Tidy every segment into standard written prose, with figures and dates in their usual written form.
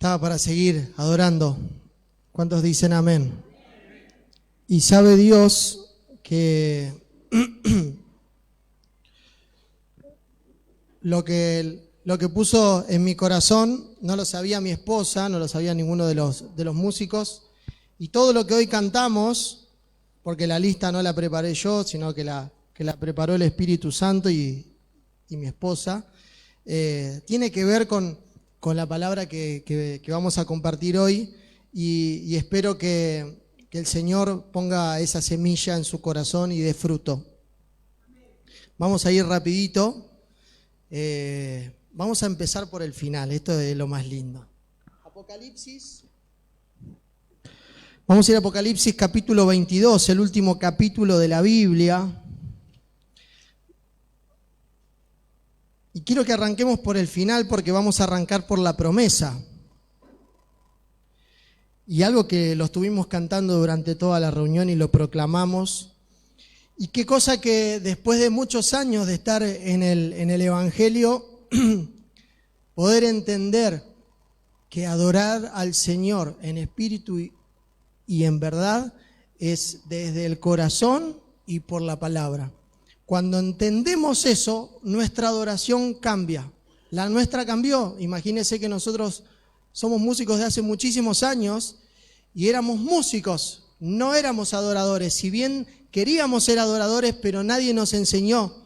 Estaba para seguir adorando. ¿Cuántos dicen amén? Y sabe Dios que lo que puso en mi corazón no lo sabía mi esposa, no lo sabía ninguno de los músicos. Y todo lo que hoy cantamos, porque la lista no la preparé yo, sino que la preparó el Espíritu Santo y mi esposa, tiene que ver con la palabra que vamos a compartir hoy y espero que el Señor ponga esa semilla en su corazón y dé fruto. Vamos a ir rapidito. Vamos a empezar por el final, esto es lo más lindo. Apocalipsis. Vamos a ir a Apocalipsis capítulo 22, el último capítulo de la Biblia. Y quiero que arranquemos por el final porque vamos a arrancar por la promesa. Y algo que lo estuvimos cantando durante toda la reunión y lo proclamamos. Y qué cosa que después de muchos años de estar en el Evangelio, poder entender que adorar al Señor en espíritu y en verdad es desde el corazón y por la palabra. Cuando entendemos eso, nuestra adoración cambia. La nuestra cambió. Imagínense que nosotros somos músicos de hace muchísimos años y éramos músicos, no éramos adoradores. Si bien queríamos ser adoradores, pero nadie nos enseñó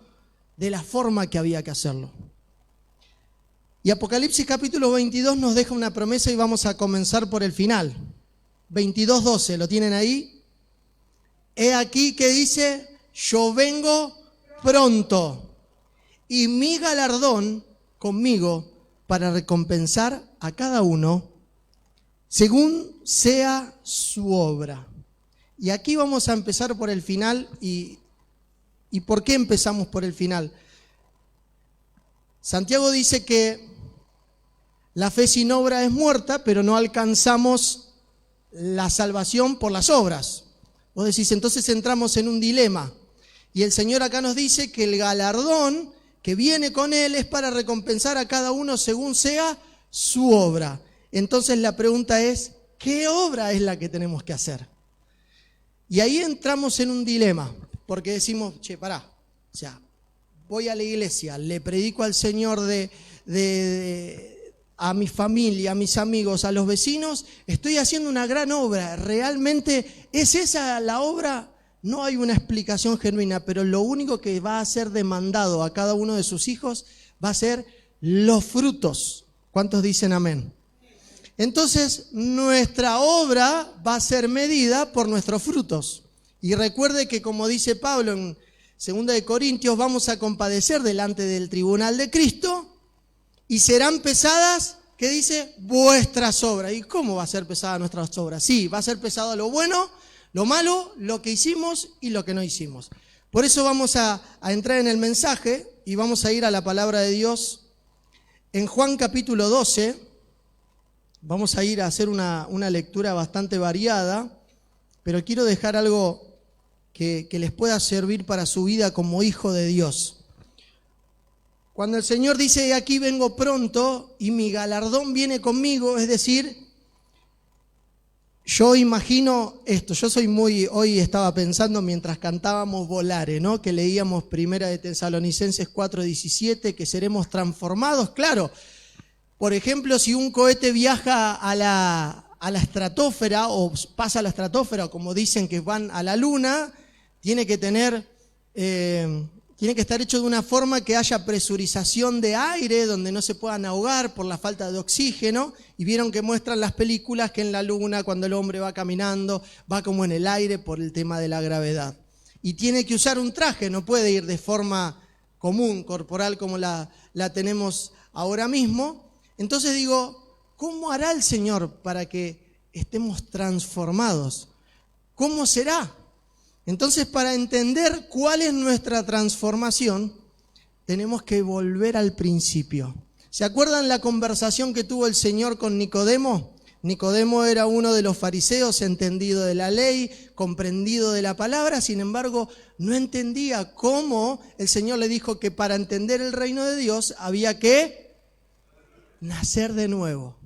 de la forma que había que hacerlo. Y Apocalipsis capítulo 22 nos deja una promesa y vamos a comenzar por el final. 22:12, ¿lo tienen ahí? He aquí que dice, yo vengo pronto y mi galardón conmigo para recompensar a cada uno según sea su obra. Y aquí vamos a empezar por el final. ¿Y por qué empezamos por el final? Santiago dice que la fe sin obra es muerta, pero no alcanzamos la salvación por las obras. Vos decís, entonces entramos en un dilema. Y el Señor acá nos dice que el galardón que viene con Él es para recompensar a cada uno según sea su obra. Entonces la pregunta es, ¿qué obra es la que tenemos que hacer? Y ahí entramos en un dilema, porque decimos, pará, o sea, voy a la iglesia, le predico al Señor a mi familia, a mis amigos, a los vecinos, estoy haciendo una gran obra. ¿Realmente es esa la obra? No hay una explicación genuina, pero lo único que va a ser demandado a cada uno de sus hijos va a ser los frutos. ¿Cuántos dicen amén? Entonces, nuestra obra va a ser medida por nuestros frutos. Y recuerde que, como dice Pablo en 2 Corintios, vamos a compadecer delante del tribunal de Cristo y serán pesadas, ¿qué dice? Vuestras obras. ¿Y cómo va a ser pesada nuestras obras? Sí, va a ser pesado lo bueno, lo malo, lo que hicimos y lo que no hicimos. Por eso vamos a entrar en el mensaje y vamos a ir a la palabra de Dios. En Juan capítulo 12, vamos a ir a hacer una lectura bastante variada, pero quiero dejar algo que les pueda servir para su vida como hijo de Dios. Cuando el Señor dice, aquí vengo pronto y mi galardón viene conmigo, es decir, yo imagino esto, hoy estaba pensando mientras cantábamos Volare, ¿no? Que leíamos 1 de Tesalonicenses 4:17, que seremos transformados, claro. Por ejemplo, si un cohete viaja a la estratosfera o pasa a la estratosfera, como dicen que van a la luna, tiene que estar hecho de una forma que haya presurización de aire, donde no se puedan ahogar por la falta de oxígeno. Y vieron que muestran las películas que en la luna, cuando el hombre va caminando, va como en el aire por el tema de la gravedad. Y tiene que usar un traje, no puede ir de forma común, corporal, como la tenemos ahora mismo. Entonces digo, ¿cómo hará el Señor para que estemos transformados? ¿Cómo será? Entonces, para entender cuál es nuestra transformación, tenemos que volver al principio. ¿Se acuerdan la conversación que tuvo el Señor con Nicodemo? Nicodemo era uno de los fariseos, entendido de la ley, comprendido de la palabra, sin embargo, no entendía cómo el Señor le dijo que para entender el reino de Dios había que nacer de nuevo.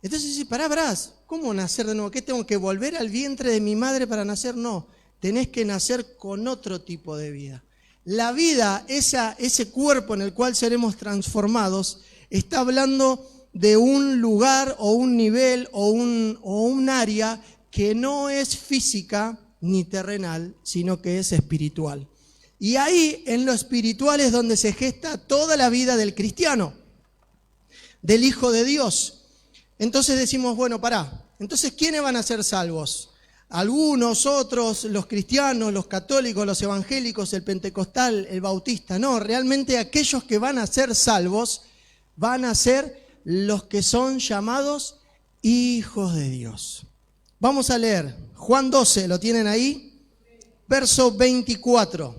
Entonces dice, pará, ¿cómo nacer de nuevo? ¿Qué tengo que volver al vientre de mi madre para nacer? No, tenés que nacer con otro tipo de vida. La vida, ese cuerpo en el cual seremos transformados, está hablando de un lugar o un nivel o un área que no es física ni terrenal, sino que es espiritual. Y ahí, en lo espiritual, es donde se gesta toda la vida del cristiano, del Hijo de Dios. Entonces decimos, bueno, entonces ¿quiénes van a ser salvos? Algunos, otros, los cristianos, los católicos, los evangélicos, el pentecostal, el bautista. No, realmente aquellos que van a ser salvos van a ser los que son llamados hijos de Dios. Vamos a leer Juan 12, ¿lo tienen ahí? Verso 24.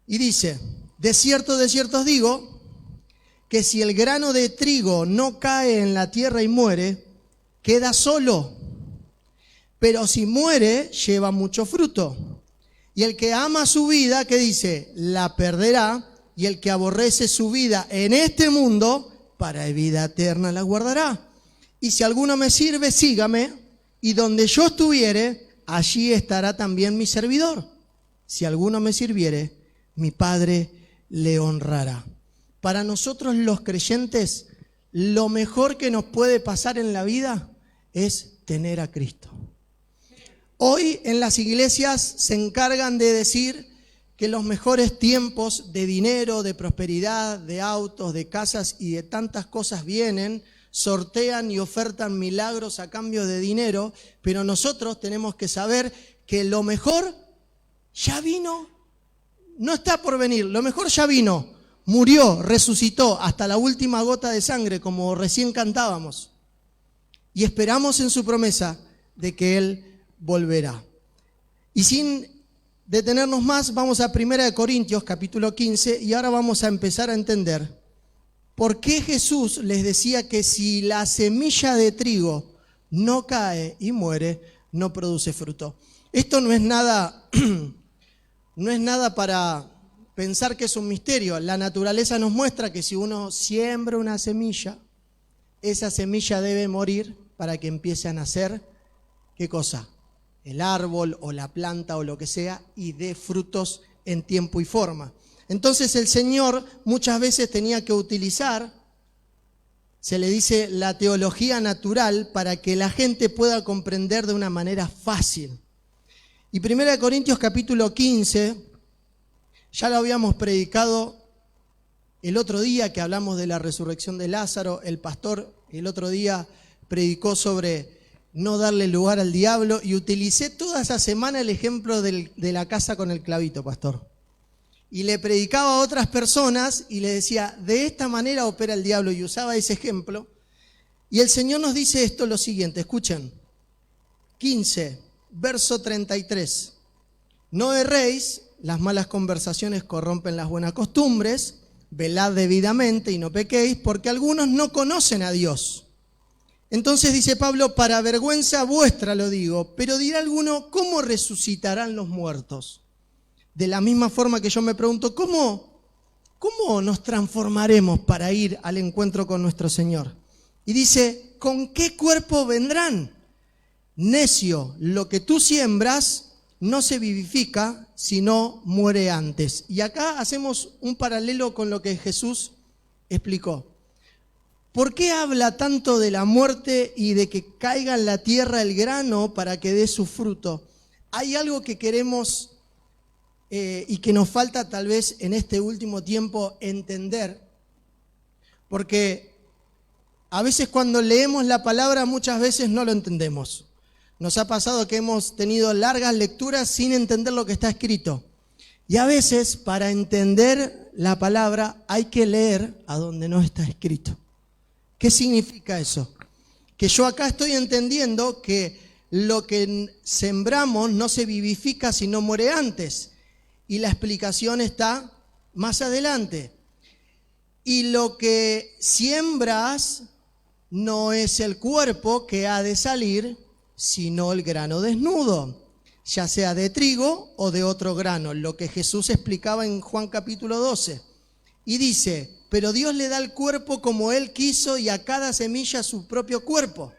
Y dice, de cierto os digo, que si el grano de trigo no cae en la tierra y muere, queda solo. Pero si muere, lleva mucho fruto. Y el que ama su vida, ¿qué dice? La perderá. Y el que aborrece su vida en este mundo, para vida eterna la guardará. Y si alguno me sirve, sígame. Y donde yo estuviere, allí estará también mi servidor. Si alguno me sirviere, mi Padre le honrará. Para nosotros los creyentes, lo mejor que nos puede pasar en la vida es tener a Cristo. Hoy en las iglesias se encargan de decir que los mejores tiempos de dinero, de prosperidad, de autos, de casas y de tantas cosas vienen, sortean y ofertan milagros a cambio de dinero, pero nosotros tenemos que saber que lo mejor ya vino, no está por venir, lo mejor ya vino. Murió, resucitó hasta la última gota de sangre, como recién cantábamos. Y esperamos en su promesa de que Él volverá. Y sin detenernos más, vamos a 1 Corintios, capítulo 15, y ahora vamos a empezar a entender por qué Jesús les decía que si la semilla de trigo no cae y muere, no produce fruto. Esto no es nada para pensar que es un misterio. La naturaleza nos muestra que si uno siembra una semilla, esa semilla debe morir para que empiece a nacer, ¿qué cosa? El árbol o la planta o lo que sea, y dé frutos en tiempo y forma. Entonces el Señor muchas veces tenía que utilizar, se le dice, la teología natural para que la gente pueda comprender de una manera fácil. Y 1 Corintios capítulo 15, ya lo habíamos predicado el otro día que hablamos de la resurrección de Lázaro. El pastor el otro día predicó sobre no darle lugar al diablo y utilicé toda esa semana el ejemplo de la casa con el clavito, pastor. Y le predicaba a otras personas y le decía, de esta manera opera el diablo, y usaba ese ejemplo. Y el Señor nos dice esto, lo siguiente, escuchen. 15, verso 33. No erréis. Las malas conversaciones corrompen las buenas costumbres. Velad debidamente y no pequéis, porque algunos no conocen a Dios. Entonces dice Pablo, para vergüenza vuestra lo digo, pero dirá alguno, ¿cómo resucitarán los muertos? De la misma forma que yo me pregunto, ¿cómo nos transformaremos para ir al encuentro con nuestro Señor? Y dice, ¿con qué cuerpo vendrán? Necio, lo que tú siembras no se vivifica, sino muere antes. Y acá hacemos un paralelo con lo que Jesús explicó. ¿Por qué habla tanto de la muerte y de que caiga en la tierra el grano para que dé su fruto? Hay algo que queremos y que nos falta tal vez en este último tiempo entender, porque a veces cuando leemos la palabra muchas veces no lo entendemos. Nos ha pasado que hemos tenido largas lecturas sin entender lo que está escrito. Y a veces, para entender la palabra, hay que leer a donde no está escrito. ¿Qué significa eso? Que yo acá estoy entendiendo que lo que sembramos no se vivifica sino muere antes. Y la explicación está más adelante. Y lo que siembras no es el cuerpo que ha de salir, sino el grano desnudo, ya sea de trigo o de otro grano, lo que Jesús explicaba en Juan capítulo 12. Y dice, pero Dios le da el cuerpo como Él quiso y a cada semilla su propio cuerpo.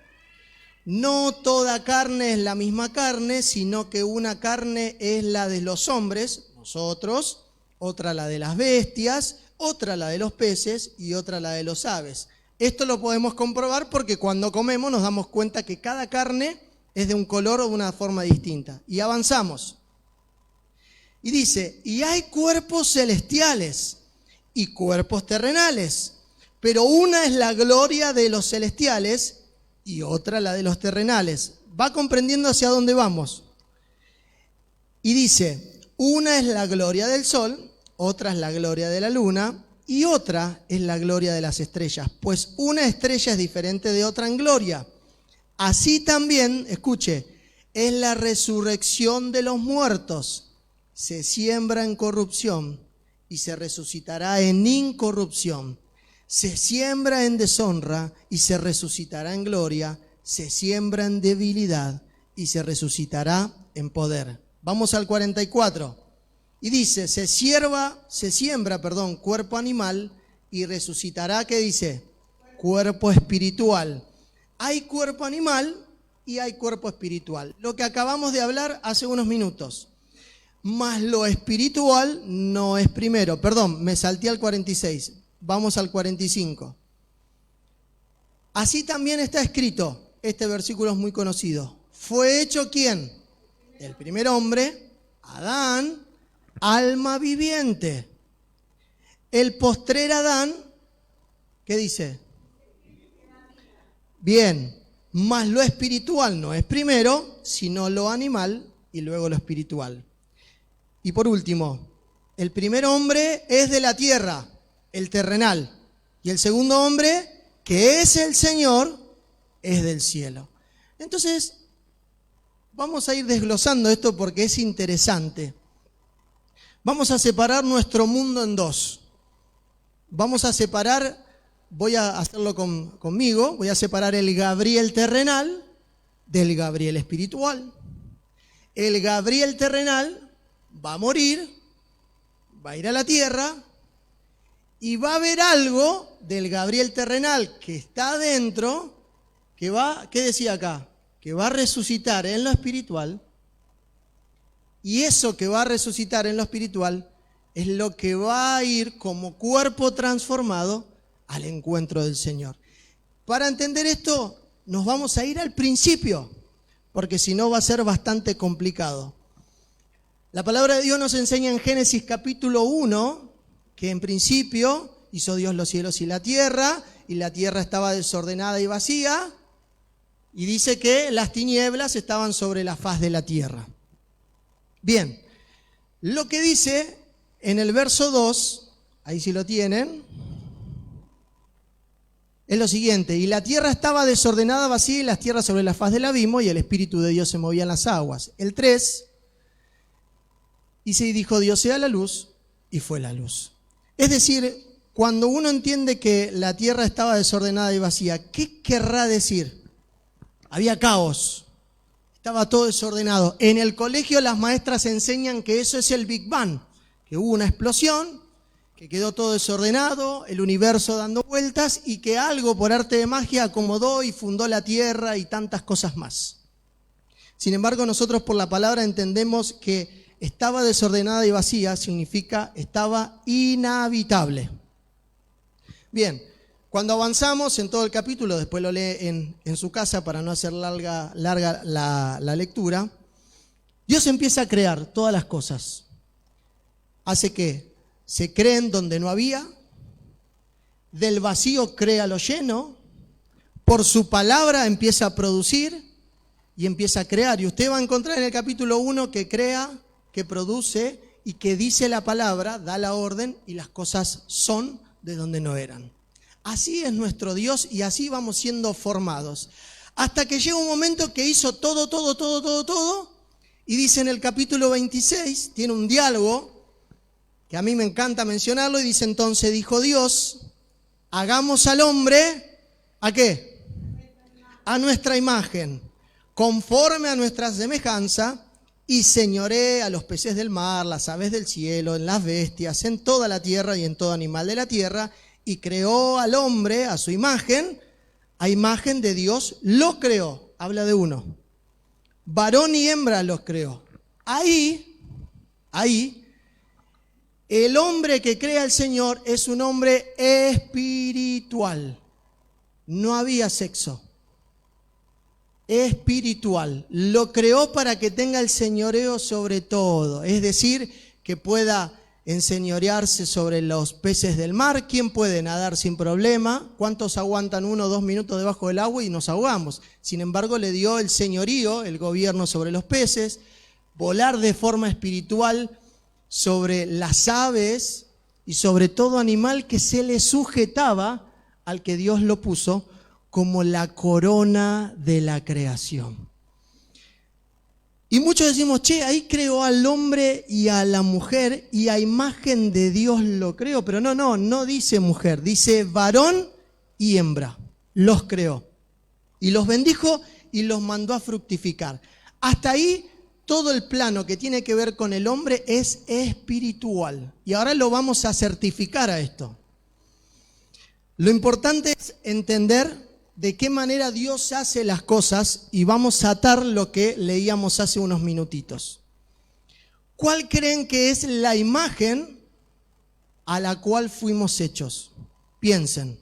No toda carne es la misma carne, sino que una carne es la de los hombres, nosotros, otra la de las bestias, otra la de los peces y otra la de los aves. Esto lo podemos comprobar porque cuando comemos nos damos cuenta que cada carne es de un color o de una forma distinta. Y avanzamos. Y dice, y hay cuerpos celestiales y cuerpos terrenales, pero una es la gloria de los celestiales y otra la de los terrenales. Va comprendiendo hacia dónde vamos. Y dice, una es la gloria del sol, otra es la gloria de la luna y otra es la gloria de las estrellas, pues una estrella es diferente de otra en gloria. Así también, escuche, es la resurrección de los muertos. Se siembra en corrupción y se resucitará en incorrupción. Se siembra en deshonra y se resucitará en gloria. Se siembra en debilidad y se resucitará en poder. Vamos al 44. Y dice, se siembra, cuerpo animal y resucitará, ¿qué dice? Cuerpo espiritual. Hay cuerpo animal y hay cuerpo espiritual. Lo que acabamos de hablar hace unos minutos. Mas lo espiritual no es primero. Perdón, me salté al 46. Vamos al 45. Así también está escrito. Este versículo es muy conocido. ¿Fue hecho quién? El primer hombre, Adán, alma viviente. El postrer Adán, ¿qué dice? Bien, mas lo espiritual no es primero, sino lo animal y luego lo espiritual. Y por último, el primer hombre es de la tierra, el terrenal. Y el segundo hombre, que es el Señor, es del cielo. Entonces, vamos a ir desglosando esto porque es interesante. Vamos a separar nuestro mundo en dos. Vamos a separar, voy a hacerlo conmigo, voy a separar el Gabriel terrenal del Gabriel espiritual. El Gabriel terrenal va a morir, va a ir a la tierra y va a haber algo del Gabriel terrenal que está adentro, que va, ¿qué decía acá? Que va a resucitar en lo espiritual. Y eso que va a resucitar en lo espiritual es lo que va a ir como cuerpo transformado al encuentro del Señor. Para entender esto, nos vamos a ir al principio, porque si no va a ser bastante complicado. La palabra de Dios nos enseña en Génesis capítulo 1, que en principio hizo Dios los cielos y la tierra estaba desordenada y vacía, y dice que las tinieblas estaban sobre la faz de la tierra. Bien, lo que dice en el verso 2, ahí sí lo tienen, es lo siguiente: y la tierra estaba desordenada, vacía, y las tierras sobre la faz del abismo, y el Espíritu de Dios se movía en las aguas. El 3, dice, y dijo Dios, sea la luz, y fue la luz. Es decir, cuando uno entiende que la tierra estaba desordenada y vacía, ¿qué querrá decir? Había caos. Estaba todo desordenado. En el colegio las maestras enseñan que eso es el Big Bang, que hubo una explosión, que quedó todo desordenado, el universo dando vueltas y que algo por arte de magia acomodó y fundó la tierra y tantas cosas más. Sin embargo, nosotros por la palabra entendemos que estaba desordenada y vacía, significa estaba inhabitable. Bien. Cuando avanzamos en todo el capítulo, después lo lee en su casa para no hacer larga la lectura, Dios empieza a crear todas las cosas. Hace que se creen donde no había, del vacío crea lo lleno, por su palabra empieza a producir y empieza a crear. Y usted va a encontrar en el capítulo 1 que crea, que produce y que dice la palabra, da la orden y las cosas son de donde no eran. Así es nuestro Dios y así vamos siendo formados. Hasta que llega un momento que hizo todo. Y dice en el capítulo 26, tiene un diálogo, que a mí me encanta mencionarlo, y dice entonces, dijo Dios, hagamos al hombre, ¿a qué? A nuestra imagen, conforme a nuestra semejanza, y señoree a los peces del mar, las aves del cielo, en las bestias, en toda la tierra y en todo animal de la tierra, y creó al hombre a su imagen, a imagen de Dios los creó. Habla de uno. Varón y hembra los creó. Ahí, el hombre que crea al Señor es un hombre espiritual. No había sexo. Espiritual. Lo creó para que tenga el señoreo sobre todo. Es decir, que pueda enseñorearse sobre los peces del mar. ¿Quién puede nadar sin problema? ¿Cuántos aguantan 1 o 2 minutos debajo del agua y nos ahogamos? Sin embargo, le dio el señorío, el gobierno sobre los peces, volar de forma espiritual sobre las aves y sobre todo animal que se le sujetaba al que Dios lo puso como la corona de la creación. Y muchos decimos, ahí creó al hombre y a la mujer y a imagen de Dios lo creó. Pero no dice mujer, dice varón y hembra. Los creó. Y los bendijo y los mandó a fructificar. Hasta ahí todo el plano que tiene que ver con el hombre es espiritual. Y ahora lo vamos a certificar a esto. Lo importante es entender de qué manera Dios hace las cosas y vamos a atar lo que leíamos hace unos minutitos. ¿Cuál creen que es la imagen a la cual fuimos hechos? Piensen.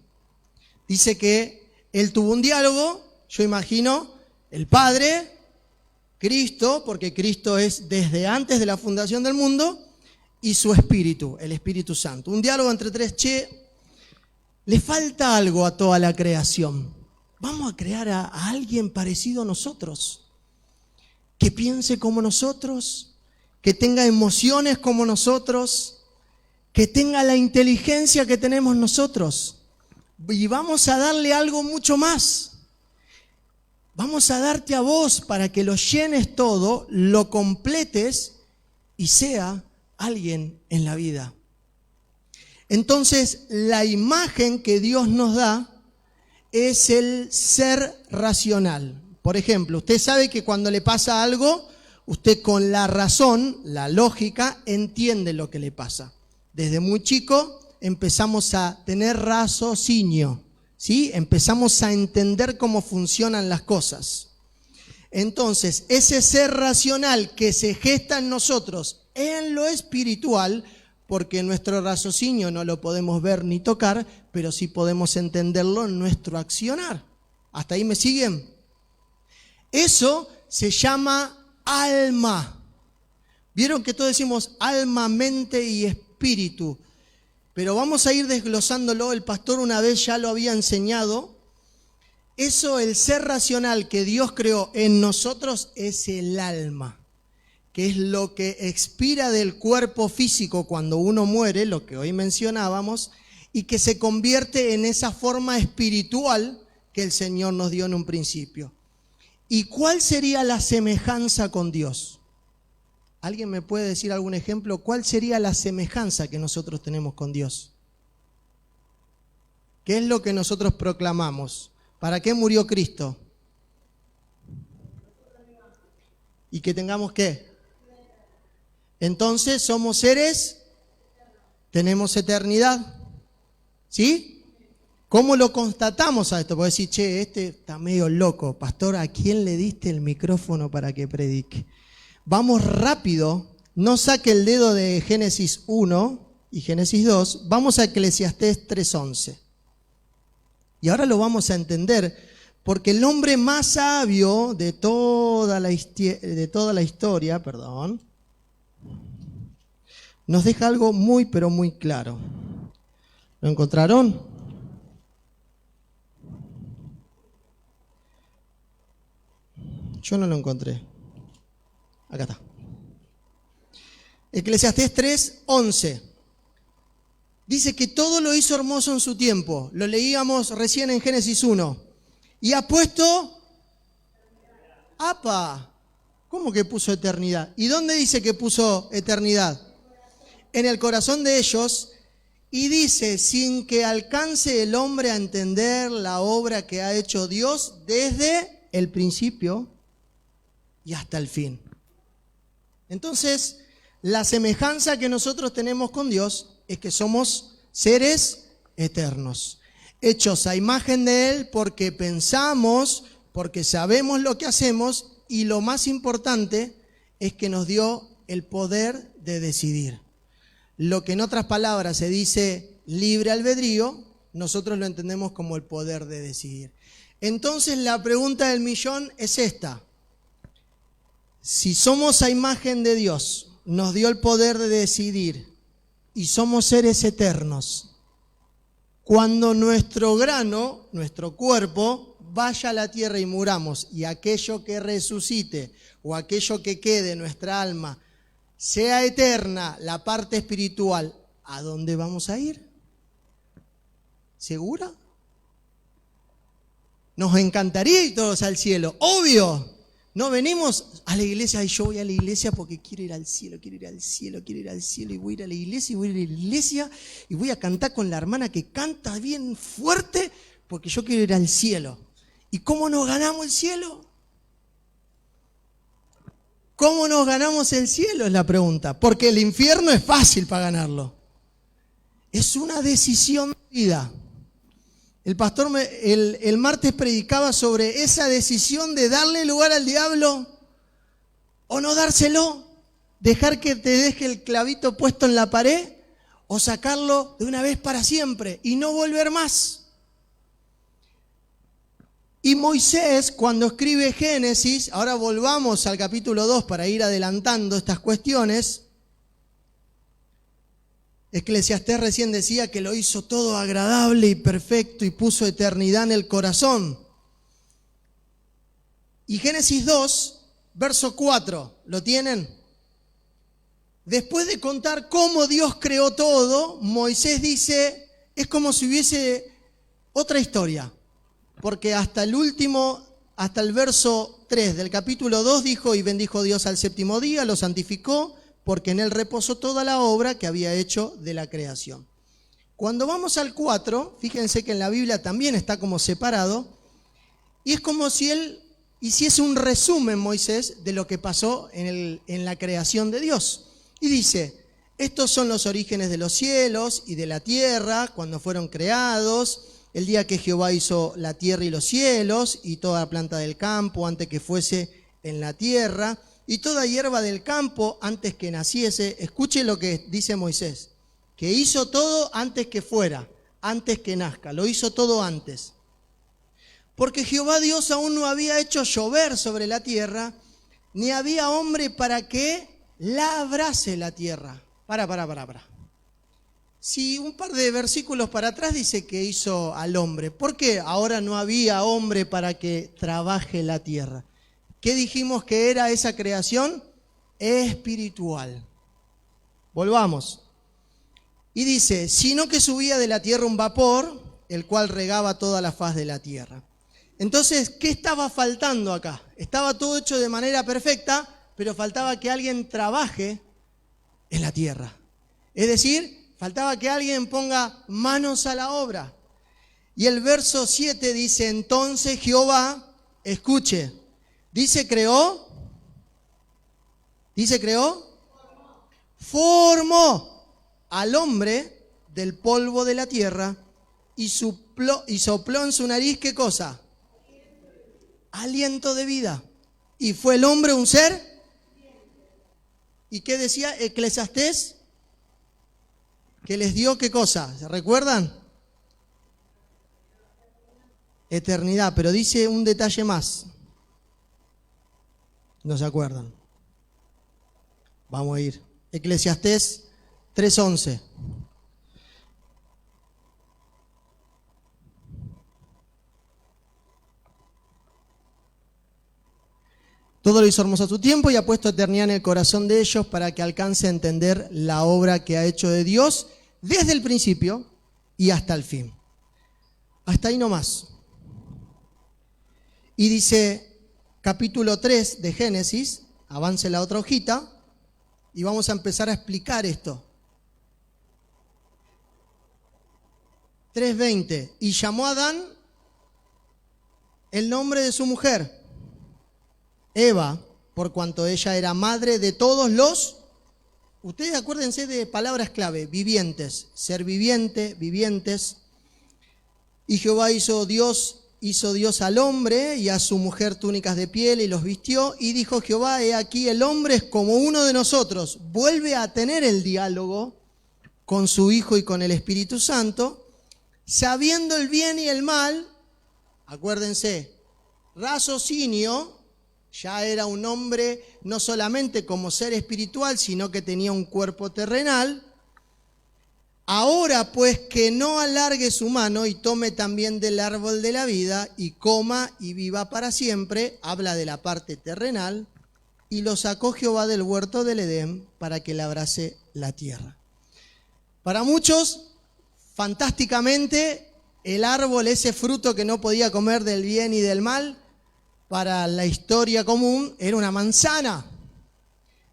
Dice que Él tuvo un diálogo, yo imagino, el Padre, Cristo, porque Cristo es desde antes de la fundación del mundo, y su Espíritu, el Espíritu Santo. Un diálogo entre tres. Le falta algo a toda la creación. Vamos a crear a alguien parecido a nosotros, que piense como nosotros, que tenga emociones como nosotros, que tenga la inteligencia que tenemos nosotros. Y vamos a darle algo mucho más. Vamos a darte a vos para que lo llenes todo, lo completes y sea alguien en la vida. Entonces, la imagen que Dios nos da es el ser racional. Por ejemplo, usted sabe que cuando le pasa algo, usted con la razón, la lógica, entiende lo que le pasa. Desde muy chico empezamos a tener raciocinio, ¿sí? Empezamos a entender cómo funcionan las cosas. Entonces, ese ser racional que se gesta en nosotros en lo espiritual, porque nuestro raciocinio no lo podemos ver ni tocar, pero sí podemos entenderlo en nuestro accionar. ¿Hasta ahí me siguen? Eso se llama alma. Vieron que todos decimos alma, mente y espíritu, pero vamos a ir desglosándolo. El pastor una vez ya lo había enseñado. Eso, el ser racional que Dios creó en nosotros, es el alma, que es lo que expira del cuerpo físico cuando uno muere, lo que hoy mencionábamos, y que se convierte en esa forma espiritual que el Señor nos dio en un principio. ¿Y cuál sería la semejanza con Dios? ¿Alguien me puede decir algún ejemplo? ¿Cuál sería la semejanza que nosotros tenemos con Dios? ¿Qué es lo que nosotros proclamamos? ¿Para qué murió Cristo? ¿Y que tengamos qué? Entonces somos seres, tenemos eternidad, ¿sí? ¿Cómo lo constatamos a esto? Porque decir, este está medio loco, pastor, ¿a quién le diste el micrófono para que predique? Vamos rápido, no saque el dedo de Génesis 1 y Génesis 2, vamos a Eclesiastés 3:11. Y ahora lo vamos a entender, porque el hombre más sabio de toda la historia, nos deja algo muy, pero muy claro. ¿Lo encontraron? Yo no lo encontré. Acá está. Eclesiastés 3:11. Dice que todo lo hizo hermoso en su tiempo. Lo leíamos recién en Génesis 1. Y ha puesto... ¡Apa! ¿Cómo que puso eternidad? ¿Y dónde dice que puso eternidad? En el corazón de ellos. Y dice, sin que alcance el hombre a entender la obra que ha hecho Dios desde el principio y hasta el fin. Entonces, la semejanza que nosotros tenemos con Dios es que somos seres eternos. Hechos a imagen de Él porque pensamos, porque sabemos lo que hacemos y lo más importante es que nos dio el poder de decidir. Lo que en otras palabras se dice libre albedrío, nosotros lo entendemos como el poder de decidir. Entonces la pregunta del millón es esta. Si somos a imagen de Dios, nos dio el poder de decidir y somos seres eternos, cuando nuestro grano, nuestro cuerpo, vaya a la tierra y muramos y aquello que resucite o aquello que quede en nuestra alma sea eterna, la parte espiritual, ¿a dónde vamos a ir? ¿Segura? Nos encantaría ir todos al cielo, obvio. No venimos a la iglesia y yo voy a la iglesia porque quiero ir al cielo, quiero ir al cielo, quiero ir al cielo y voy a ir a la iglesia y voy a ir a la iglesia y voy a cantar con la hermana que canta bien fuerte porque yo quiero ir al cielo. ¿Y cómo nos ganamos el cielo? ¿Cómo nos ganamos el cielo? Es la pregunta. Porque el infierno es fácil para ganarlo. Es una decisión de vida. El pastor el martes predicaba sobre esa decisión de darle lugar al diablo o no dárselo, dejar que te deje el clavito puesto en la pared o sacarlo de una vez para siempre y no volver más. Y Moisés, cuando escribe Génesis, ahora volvamos al capítulo 2 para ir adelantando estas cuestiones. Eclesiastés recién decía que lo hizo todo agradable y perfecto y puso eternidad en el corazón. Y Génesis 2, verso 4, ¿lo tienen? Después de contar cómo Dios creó todo, Moisés dice, es como si hubiese otra historia. Porque hasta el verso 3 del capítulo 2 dijo, y bendijo Dios al séptimo día, lo santificó, porque en él reposó toda la obra que había hecho de la creación. Cuando vamos al 4, fíjense que en la Biblia también está como separado, y es como si él hiciese un resumen, Moisés, de lo que pasó en la creación de Dios. Y dice, estos son los orígenes de los cielos y de la tierra, cuando fueron creados, el día que Jehová hizo la tierra y los cielos, y toda planta del campo antes que fuese en la tierra, y toda hierba del campo antes que naciese. Escuche lo que dice Moisés, que hizo todo antes que fuera, antes que nazca, lo hizo todo antes. Porque Jehová Dios aún no había hecho llover sobre la tierra, ni había hombre para que labrase la tierra. Para. Si un par de versículos para atrás dice que hizo al hombre, ¿por qué ahora no había hombre para que trabaje la tierra? ¿Qué dijimos que era esa creación? Espiritual. Volvamos. Y dice, sino que subía de la tierra un vapor, el cual regaba toda la faz de la tierra. Entonces, ¿qué estaba faltando acá? Estaba todo hecho de manera perfecta, pero faltaba que alguien trabaje en la tierra. Es decir, faltaba que alguien ponga manos a la obra. Y el verso 7 dice, entonces Jehová, escuche, dice creó, formó al hombre del polvo de la tierra y sopló en su nariz, ¿qué cosa? Aliento de vida. Y fue el hombre un ser. ¿Y qué decía Eclesiastés? Que les dio ¿qué cosa? ¿Se recuerdan? Eternidad, pero dice un detalle más. ¿No se acuerdan? Vamos a ir. Eclesiastés 3:11. Todo lo hizo hermoso a su tiempo y ha puesto eternidad en el corazón de ellos para que alcance a entender la obra que ha hecho de Dios desde el principio y hasta el fin. Hasta ahí nomás. Y dice capítulo 3 de Génesis, avance la otra hojita y vamos a empezar a explicar esto. 3:20. Y llamó a Adán el nombre de su mujer, Eva, por cuanto ella era madre de todos los, ustedes acuérdense de palabras clave, vivientes, ser viviente, vivientes, Y Jehová hizo Dios al hombre y a su mujer túnicas de piel y los vistió. Y dijo Jehová, he aquí el hombre es como uno de nosotros. Vuelve a tener el diálogo con su Hijo y con el Espíritu Santo, sabiendo el bien y el mal. Acuérdense, raciocinio, ya era un hombre no solamente como ser espiritual, sino que tenía un cuerpo terrenal. Ahora pues que no alargue su mano y tome también del árbol de la vida y coma y viva para siempre, habla de la parte terrenal, y lo sacó Jehová del huerto del Edén para que labrase la tierra. Para muchos, fantásticamente, el árbol, ese fruto que no podía comer del bien y del mal, para la historia común era una manzana.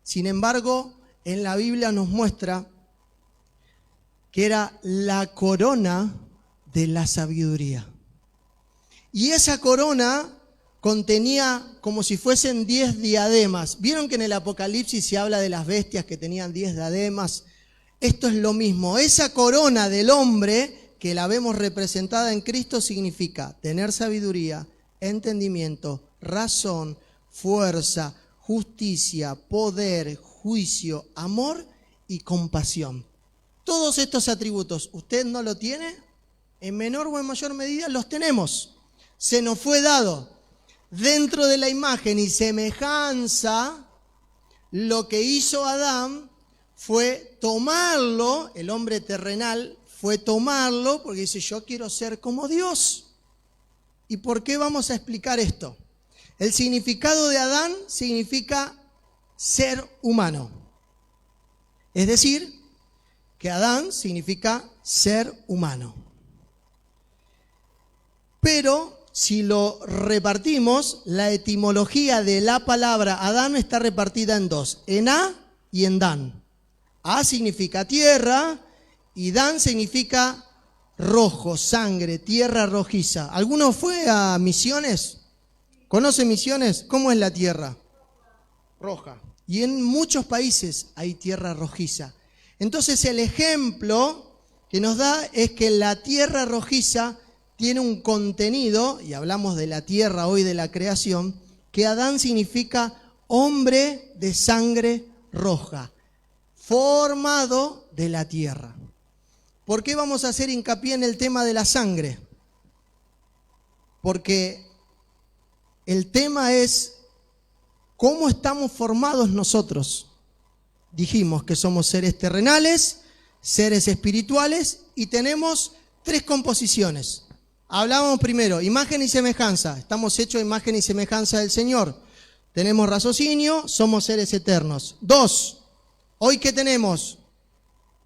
Sin embargo, en la Biblia nos muestra que era la corona de la sabiduría. Y esa corona contenía como si fuesen 10 diademas. ¿Vieron que en el Apocalipsis se habla de las bestias que tenían 10 diademas? Esto es lo mismo. Esa corona del hombre, que la vemos representada en Cristo, significa tener sabiduría, entendimiento, razón, fuerza, justicia, poder, juicio, amor y compasión. Todos estos atributos, ¿usted no lo tiene? En menor o en mayor medida los tenemos. Se nos fue dado. Dentro de la imagen y semejanza, lo que hizo Adán fue tomarlo, el hombre terrenal fue tomarlo, porque dice, yo quiero ser como Dios. ¿Y por qué vamos a explicar esto? El significado de Adán significa ser humano. Es decir, que Adán significa ser humano. Pero si lo repartimos, la etimología de la palabra Adán está repartida en dos, en A y en Dan. A significa tierra y Dan significa rojo, sangre, tierra rojiza. ¿Alguno fue a Misiones? ¿Conoce Misiones? ¿Cómo es la tierra? Roja. Y en muchos países hay tierra rojiza. Entonces el ejemplo que nos da es que la tierra rojiza tiene un contenido, y hablamos de la tierra hoy, de la creación, que Adán significa hombre de sangre roja, formado de la tierra. ¿Por qué vamos a hacer hincapié en el tema de la sangre? Porque el tema es cómo estamos formados nosotros. Dijimos que somos seres terrenales, seres espirituales y tenemos 3 composiciones. Hablábamos primero, imagen y semejanza. Estamos hechos de imagen y semejanza del Señor. Tenemos raciocinio, somos seres eternos. 2, hoy ¿qué tenemos?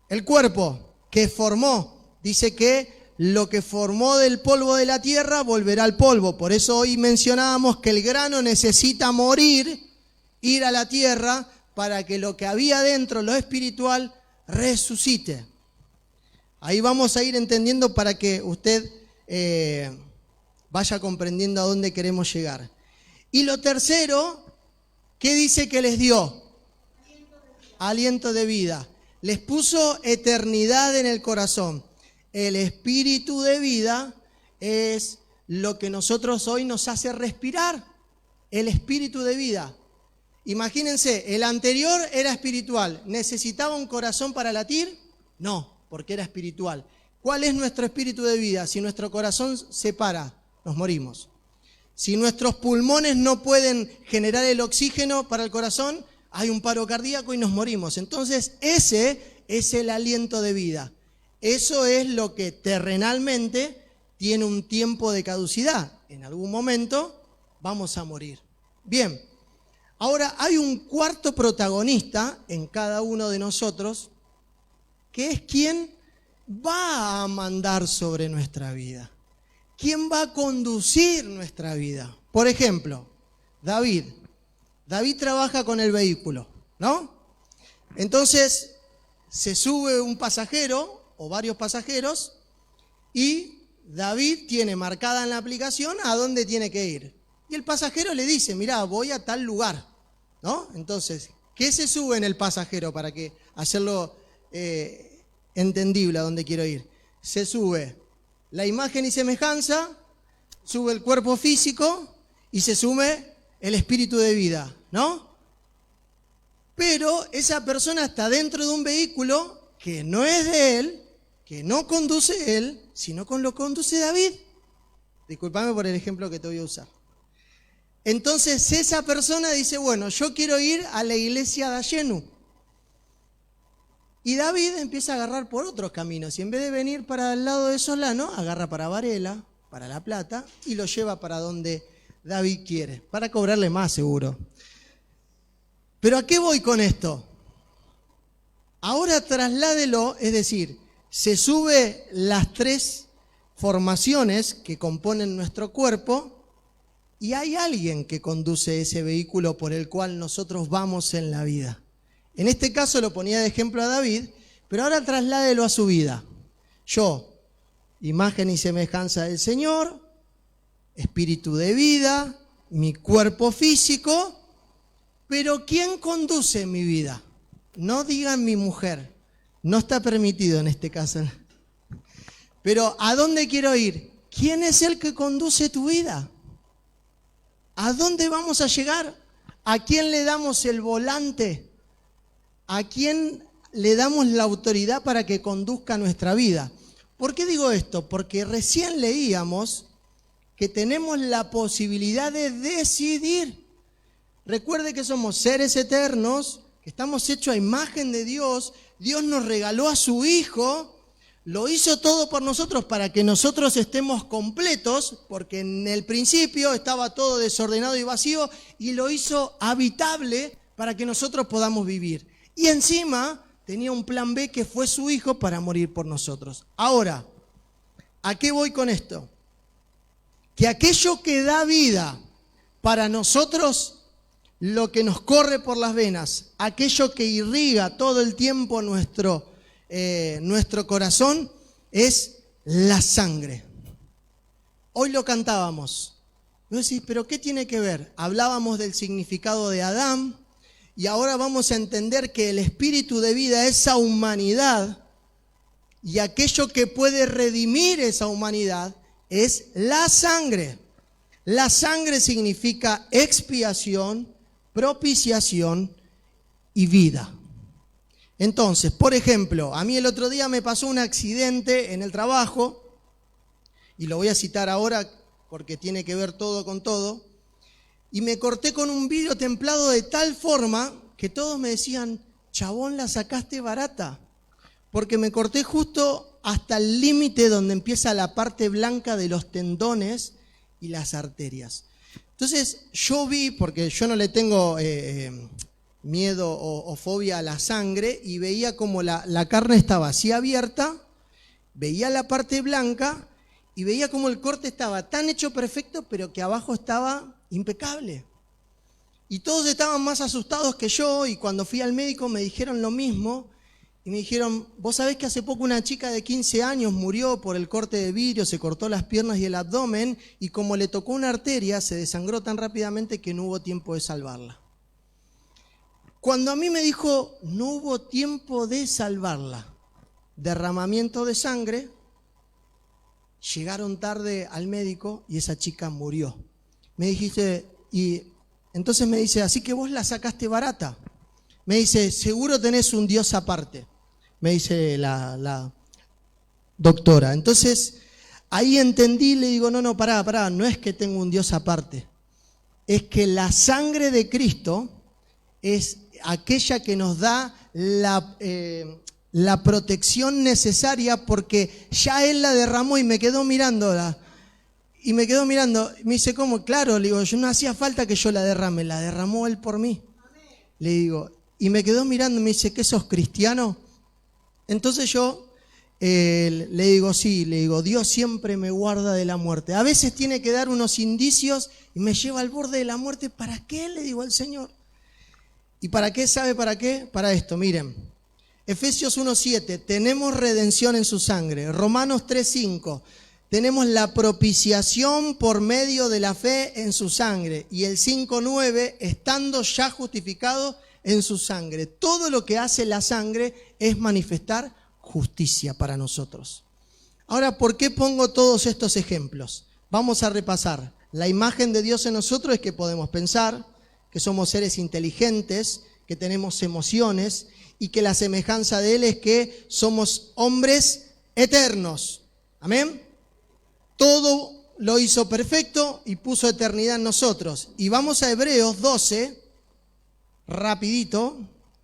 El cuerpo que formó. Dice que lo que formó del polvo de la tierra volverá al polvo. Por eso hoy mencionábamos que el grano necesita morir, ir a la tierra, para que lo que había dentro, lo espiritual, resucite. Ahí vamos a ir entendiendo para que usted vaya comprendiendo a dónde queremos llegar. Y lo tercero, ¿qué dice que les dio? Aliento de vida. Les puso eternidad en el corazón. El espíritu de vida es lo que nosotros hoy nos hace respirar. El espíritu de vida. Imagínense, el anterior era espiritual. ¿Necesitaba un corazón para latir? No, porque era espiritual. ¿Cuál es nuestro espíritu de vida? Si nuestro corazón se para, nos morimos. Si nuestros pulmones no pueden generar el oxígeno para el corazón, hay un paro cardíaco y nos morimos. Entonces, ese es el aliento de vida. Eso es lo que terrenalmente tiene un tiempo de caducidad. En algún momento vamos a morir. Bien. Ahora, hay un cuarto protagonista en cada uno de nosotros, que es quien va a mandar sobre nuestra vida, quien va a conducir nuestra vida. Por ejemplo, David trabaja con el vehículo, ¿no? Entonces, se sube un pasajero o varios pasajeros y David tiene marcada en la aplicación a dónde tiene que ir. Y el pasajero le dice, mirá, voy a tal lugar, ¿no? Entonces, ¿qué se sube en el pasajero para hacerlo entendible a dónde quiero ir? Se sube la imagen y semejanza, sube el cuerpo físico y se sume el espíritu de vida, ¿no? Pero esa persona está dentro de un vehículo que no es de él, que no conduce él, sino con lo conduce David. Disculpame por el ejemplo que te voy a usar. Entonces esa persona dice, bueno, yo quiero ir a la iglesia de Ayenu. Y David empieza a agarrar por otros caminos. Y en vez de venir para el lado de Solano, agarra para Varela, para La Plata, y lo lleva para donde David quiere, para cobrarle más seguro. Pero ¿a qué voy con esto? Ahora trasládelo, es decir, se sube las tres formaciones que componen nuestro cuerpo y hay alguien que conduce ese vehículo por el cual nosotros vamos en la vida. En este caso lo ponía de ejemplo a David, pero ahora trasládelo a su vida. Yo, imagen y semejanza del Señor, espíritu de vida, mi cuerpo físico, pero ¿quién conduce mi vida? No digan mi mujer, no está permitido en este caso. Pero ¿a dónde quiero ir? ¿Quién es el que conduce tu vida? ¿A dónde vamos a llegar? ¿A quién le damos el volante? ¿A quién le damos la autoridad para que conduzca nuestra vida? ¿Por qué digo esto? Porque recién leíamos que tenemos la posibilidad de decidir. Recuerde que somos seres eternos, que estamos hechos a imagen de Dios. Dios nos regaló a su Hijo, lo hizo todo por nosotros para que nosotros estemos completos, porque en el principio estaba todo desordenado y vacío, y lo hizo habitable para que nosotros podamos vivir. Y encima tenía un plan B que fue su Hijo para morir por nosotros. Ahora, ¿a qué voy con esto? Que aquello que da vida para nosotros, lo que nos corre por las venas, aquello que irriga todo el tiempo nuestro corazón, es la sangre. Hoy lo cantábamos. Y vos decís, ¿pero qué tiene que ver? Hablábamos del significado de Adán, y ahora vamos a entender que el espíritu de vida, esa humanidad, y aquello que puede redimir esa humanidad, es la sangre. La sangre significa expiación, propiciación y vida. Entonces, por ejemplo, a mí el otro día me pasó un accidente en el trabajo, y lo voy a citar ahora porque tiene que ver todo con todo, y me corté con un vidrio templado de tal forma que todos me decían, chabón, la sacaste barata, porque me corté justo hasta el límite donde empieza la parte blanca de los tendones y las arterias. Entonces yo vi, porque yo no le tengo miedo o fobia a la sangre, y veía como la carne estaba así abierta, veía la parte blanca y veía como el corte estaba tan hecho perfecto, pero que abajo estaba impecable. Y todos estaban más asustados que yo, y cuando fui al médico me dijeron lo mismo, y me dijeron, vos sabés que hace poco una chica de 15 años murió por el corte de vidrio, se cortó las piernas y el abdomen, y como le tocó una arteria, se desangró tan rápidamente que no hubo tiempo de salvarla. Cuando a mí me dijo, no hubo tiempo de salvarla, derramamiento de sangre, llegaron tarde al médico y esa chica murió. Me dijiste, y entonces me dice, así que vos la sacaste barata. Me dice, seguro tenés un Dios aparte, me dice la doctora. Entonces, ahí entendí, le digo, no, pará, no es que tengo un Dios aparte. Es que la sangre de Cristo es aquella que nos da la protección necesaria, porque ya Él la derramó, y me quedó mirándola. Y me quedó mirando, me dice, ¿cómo? Claro, le digo, yo no hacía falta que yo la derrame, la derramó Él por mí. Le digo, y me quedó mirando y me dice, ¿qué sos cristiano? Entonces yo le digo, sí, le digo, Dios siempre me guarda de la muerte. A veces tiene que dar unos indicios y me lleva al borde de la muerte. ¿Para qué? Le digo al Señor. ¿Y para qué? ¿Sabe para qué? Para esto, miren. Efesios 1:7, tenemos redención en su sangre. Romanos 3:5. Tenemos la propiciación por medio de la fe en su sangre. Y el 5:9, estando ya justificados en su sangre. Todo lo que hace la sangre es manifestar justicia para nosotros. Ahora, ¿por qué pongo todos estos ejemplos? Vamos a repasar. La imagen de Dios en nosotros es que podemos pensar, que somos seres inteligentes, que tenemos emociones y que la semejanza de Él es que somos hombres eternos. Amén. Todo lo hizo perfecto y puso eternidad en nosotros. Y vamos a Hebreos 12, rapidito,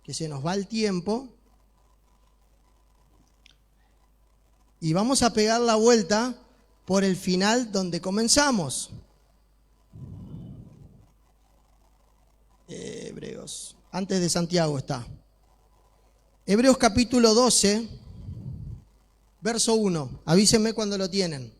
que se nos va el tiempo. Y vamos a pegar la vuelta por el final donde comenzamos. Hebreos, antes de Santiago está. Hebreos capítulo 12, verso 1. Avísenme cuando lo tienen.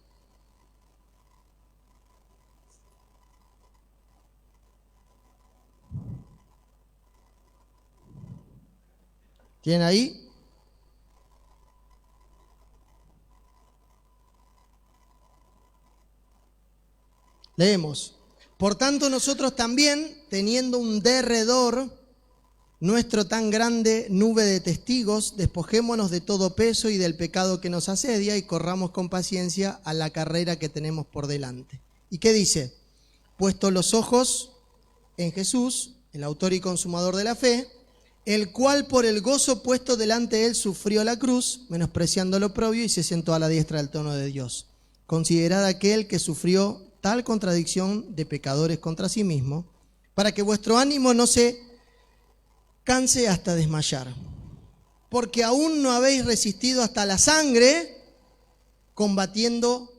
¿Tienen ahí? Leemos. Por tanto, nosotros también, teniendo un derredor nuestro tan grande nube de testigos, despojémonos de todo peso y del pecado que nos asedia y corramos con paciencia a la carrera que tenemos por delante. ¿Y qué dice? Puesto los ojos en Jesús, el autor y consumador de la fe, el cual por el gozo puesto delante de él sufrió la cruz, menospreciando lo oprobio, y se sentó a la diestra del trono de Dios. Considerad aquel que sufrió tal contradicción de pecadores contra sí mismo, para que vuestro ánimo no se canse hasta desmayar. Porque aún no habéis resistido hasta la sangre, combatiendo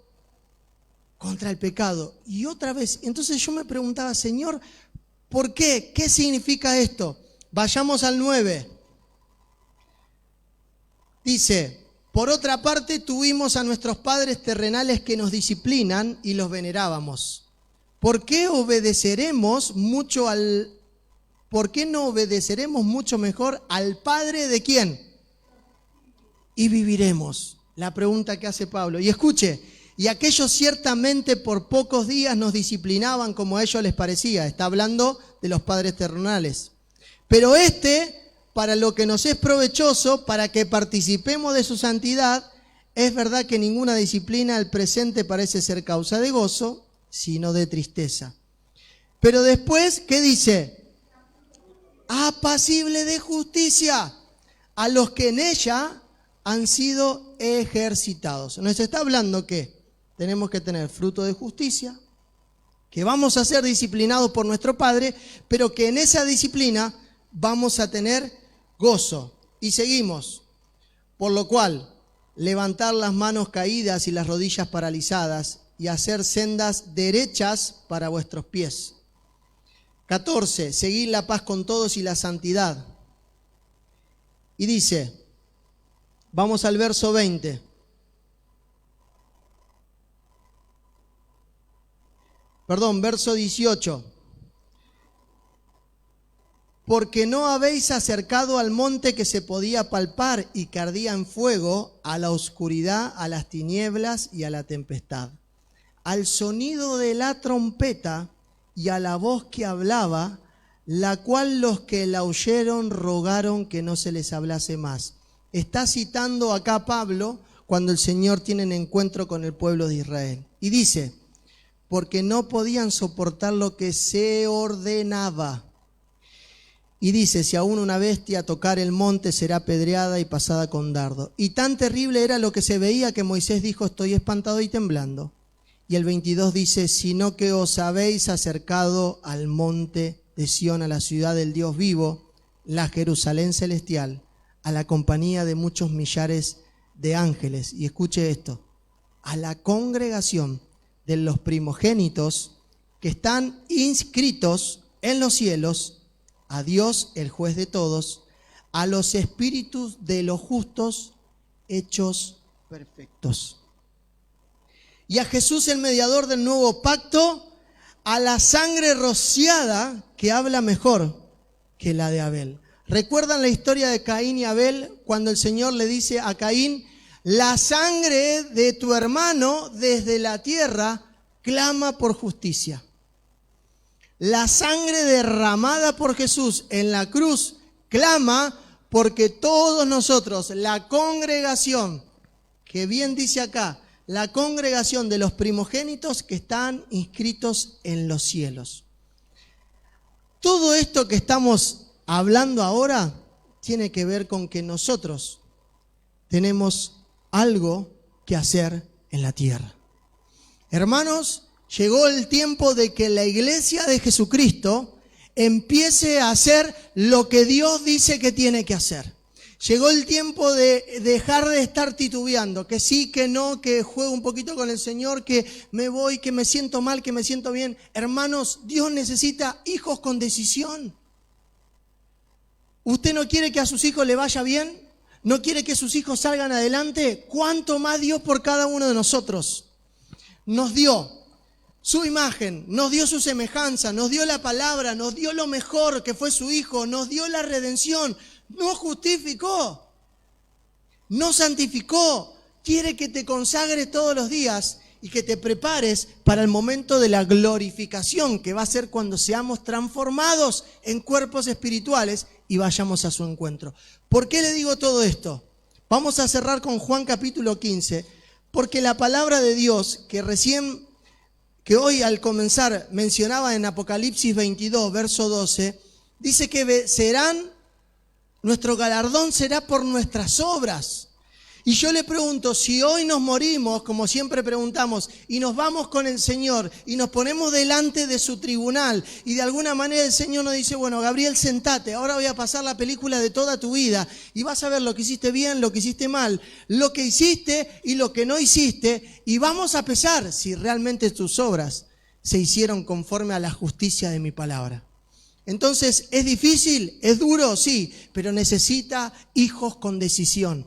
contra el pecado. Y otra vez, entonces yo me preguntaba, Señor, ¿por qué? ¿Qué significa esto? Vayamos al 9. Dice, por otra parte tuvimos a nuestros padres terrenales que nos disciplinan y los venerábamos. ¿Por qué no obedeceremos mucho mejor al Padre de quién? Y viviremos. La pregunta que hace Pablo. Y escuche, y aquellos ciertamente por pocos días nos disciplinaban como a ellos les parecía. Está hablando de los padres terrenales. Pero para lo que nos es provechoso, para que participemos de su santidad, es verdad que ninguna disciplina al presente parece ser causa de gozo, sino de tristeza. Pero después, ¿qué dice? Apacible de justicia a los que en ella han sido ejercitados. Nos está hablando que tenemos que tener fruto de justicia, que vamos a ser disciplinados por nuestro Padre, pero que en esa disciplina vamos a tener gozo. Y seguimos. Por lo cual, levantar las manos caídas y las rodillas paralizadas y hacer sendas derechas para vuestros pies. 14. Seguid la paz con todos y la santidad. Y dice, vamos al verso 20. Verso 18. Porque no habéis acercado al monte que se podía palpar y que ardía en fuego, a la oscuridad, a las tinieblas y a la tempestad, al sonido de la trompeta y a la voz que hablaba, la cual los que la oyeron rogaron que no se les hablase más. Está citando acá Pablo cuando el Señor tiene un encuentro con el pueblo de Israel. Y dice, porque no podían soportar lo que se ordenaba. Y dice, si aún una bestia tocar el monte será apedreada y pasada con dardo. Y tan terrible era lo que se veía que Moisés dijo, estoy espantado y temblando. Y el 22 dice, sino que os habéis acercado al monte de Sión, a la ciudad del Dios vivo, la Jerusalén celestial, a la compañía de muchos millares de ángeles. Y escuche esto, a la congregación de los primogénitos que están inscritos en los cielos, a Dios, el juez de todos, a los espíritus de los justos hechos perfectos. Y a Jesús, el mediador del nuevo pacto, a la sangre rociada que habla mejor que la de Abel. ¿Recuerdan la historia de Caín y Abel cuando el Señor le dice a Caín, la sangre de tu hermano desde la tierra clama por justicia? La sangre derramada por Jesús en la cruz clama porque todos nosotros, la congregación que bien dice acá, la congregación de los primogénitos que están inscritos en los cielos. Todo esto que estamos hablando ahora tiene que ver con que nosotros tenemos algo que hacer en la tierra. Hermanos, llegó el tiempo de que la iglesia de Jesucristo empiece a hacer lo que Dios dice que tiene que hacer. Llegó el tiempo de dejar de estar titubeando, que sí, que no, que juego un poquito con el Señor, que me voy, que me siento mal, que me siento bien. Hermanos, Dios necesita hijos con decisión. ¿Usted no quiere que a sus hijos le vaya bien? ¿No quiere que sus hijos salgan adelante? ¿Cuánto más Dios por cada uno de nosotros? Nos dio su imagen, nos dio su semejanza, nos dio la palabra, nos dio lo mejor que fue su Hijo, nos dio la redención, nos justificó, nos santificó, quiere que te consagres todos los días y que te prepares para el momento de la glorificación, que va a ser cuando seamos transformados en cuerpos espirituales y vayamos a su encuentro. ¿Por qué le digo todo esto? Vamos a cerrar con Juan capítulo 15, porque la palabra de Dios que hoy al comenzar mencionaba en Apocalipsis 22, verso 12, dice que nuestro galardón será por nuestras obras. Y yo le pregunto, si hoy nos morimos, como siempre preguntamos, y nos vamos con el Señor y nos ponemos delante de su tribunal y de alguna manera el Señor nos dice, bueno, Gabriel, sentate, ahora voy a pasar la película de toda tu vida y vas a ver lo que hiciste bien, lo que hiciste mal, lo que hiciste y lo que no hiciste, y vamos a pesar si realmente tus obras se hicieron conforme a la justicia de mi palabra. Entonces, ¿es difícil? ¿Es duro? Sí, pero necesita hijos con decisión.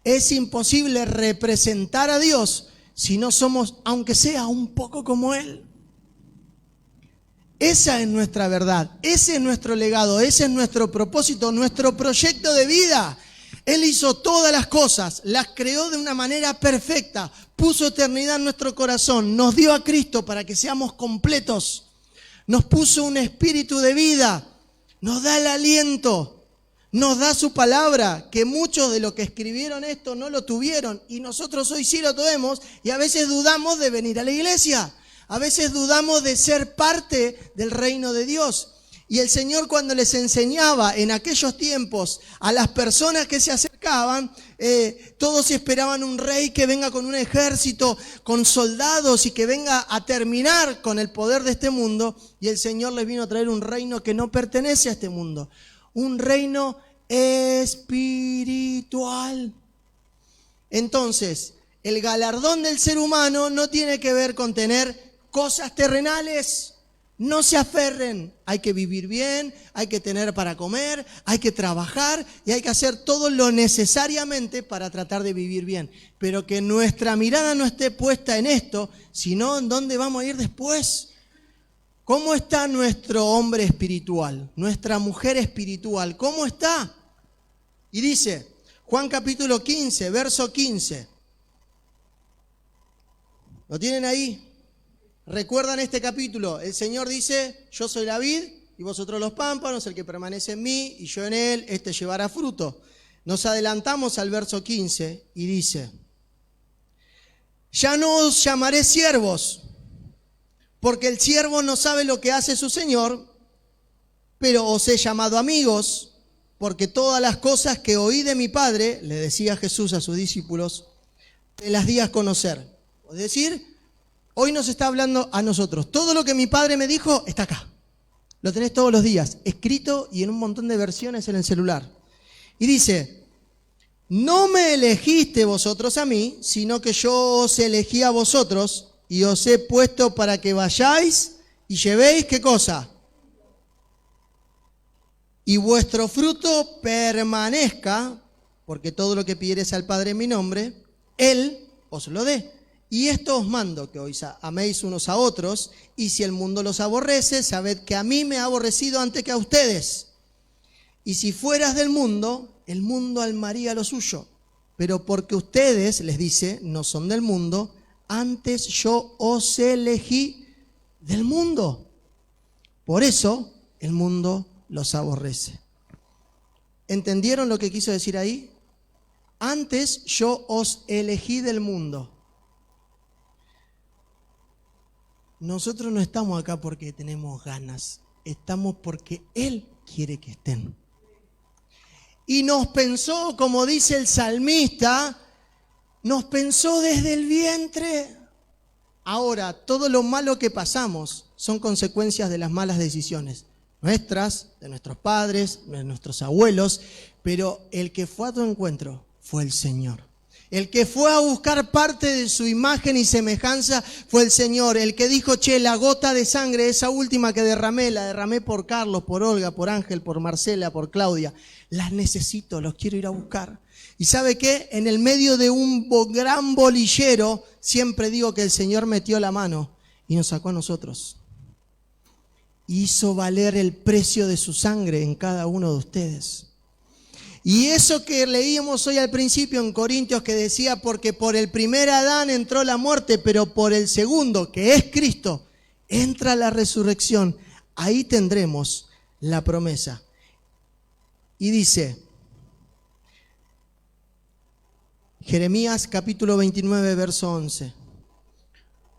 Es imposible representar a Dios si no somos, aunque sea un poco como Él. Esa es nuestra verdad, ese es nuestro legado, ese es nuestro propósito, nuestro proyecto de vida. Él hizo todas las cosas, las creó de una manera perfecta, puso eternidad en nuestro corazón, nos dio a Cristo para que seamos completos, nos puso un espíritu de vida, nos da el aliento. Nos da su palabra, que muchos de los que escribieron esto no lo tuvieron y nosotros hoy sí lo tenemos, y a veces dudamos de venir a la iglesia, a veces dudamos de ser parte del reino de Dios. Y el Señor, cuando les enseñaba en aquellos tiempos a las personas que se acercaban, todos esperaban un rey que venga con un ejército, con soldados y que venga a terminar con el poder de este mundo, y el Señor les vino a traer un reino que no pertenece a este mundo. Un reino espiritual. Entonces, el galardón del ser humano no tiene que ver con tener cosas terrenales. No se aferren. Hay que vivir bien, hay que tener para comer, hay que trabajar y hay que hacer todo lo necesariamente para tratar de vivir bien. Pero que nuestra mirada no esté puesta en esto, sino en dónde vamos a ir después. ¿Cómo está nuestro hombre espiritual? Nuestra mujer espiritual, ¿cómo está? Y dice, Juan capítulo 15, verso 15. ¿Lo tienen ahí? ¿Recuerdan este capítulo? El Señor dice, yo soy la vid y vosotros los pámpanos, el que permanece en mí y yo en él, este llevará fruto. Nos adelantamos al verso 15 y dice, ya no os llamaré siervos, porque el siervo no sabe lo que hace su Señor, pero os he llamado amigos, porque todas las cosas que oí de mi Padre, le decía Jesús a sus discípulos, te las di a conocer. Es decir, hoy nos está hablando a nosotros. Todo lo que mi Padre me dijo está acá. Lo tenés todos los días, escrito y en un montón de versiones en el celular. Y dice, no me elegiste vosotros a mí, sino que yo os elegí a vosotros, y os he puesto para que vayáis y llevéis, ¿qué cosa? Y vuestro fruto permanezca, porque todo lo que pidiereis al Padre en mi nombre, Él os lo dé. Y esto os mando, que os améis unos a otros, y si el mundo los aborrece, sabed que a mí me ha aborrecido antes que a ustedes. Y si fueras del mundo, el mundo amaría lo suyo. Pero porque ustedes, les dice, no son del mundo, antes yo os elegí del mundo. Por eso el mundo los aborrece. ¿Entendieron lo que quiso decir ahí? Antes yo os elegí del mundo. Nosotros no estamos acá porque tenemos ganas, estamos porque Él quiere que estén. Y nos pensó, como dice el salmista, nos pensó desde el vientre. Ahora, todo lo malo que pasamos son consecuencias de las malas decisiones nuestras, de nuestros padres, de nuestros abuelos, pero el que fue a tu encuentro fue el Señor. El que fue a buscar parte de su imagen y semejanza fue el Señor. El que dijo, che, la gota de sangre, esa última que derramé, la derramé por Carlos, por Olga, por Ángel, por Marcela, por Claudia. Las necesito, los quiero ir a buscar. ¿Y sabe qué? En el medio de un gran bolillero, siempre digo que el Señor metió la mano y nos sacó a nosotros. Hizo valer el precio de su sangre en cada uno de ustedes. Y eso que leíamos hoy al principio en Corintios, que decía, porque por el primer Adán entró la muerte, pero por el segundo, que es Cristo, entra la resurrección. Ahí tendremos la promesa. Y dice, Jeremías capítulo 29, verso 11.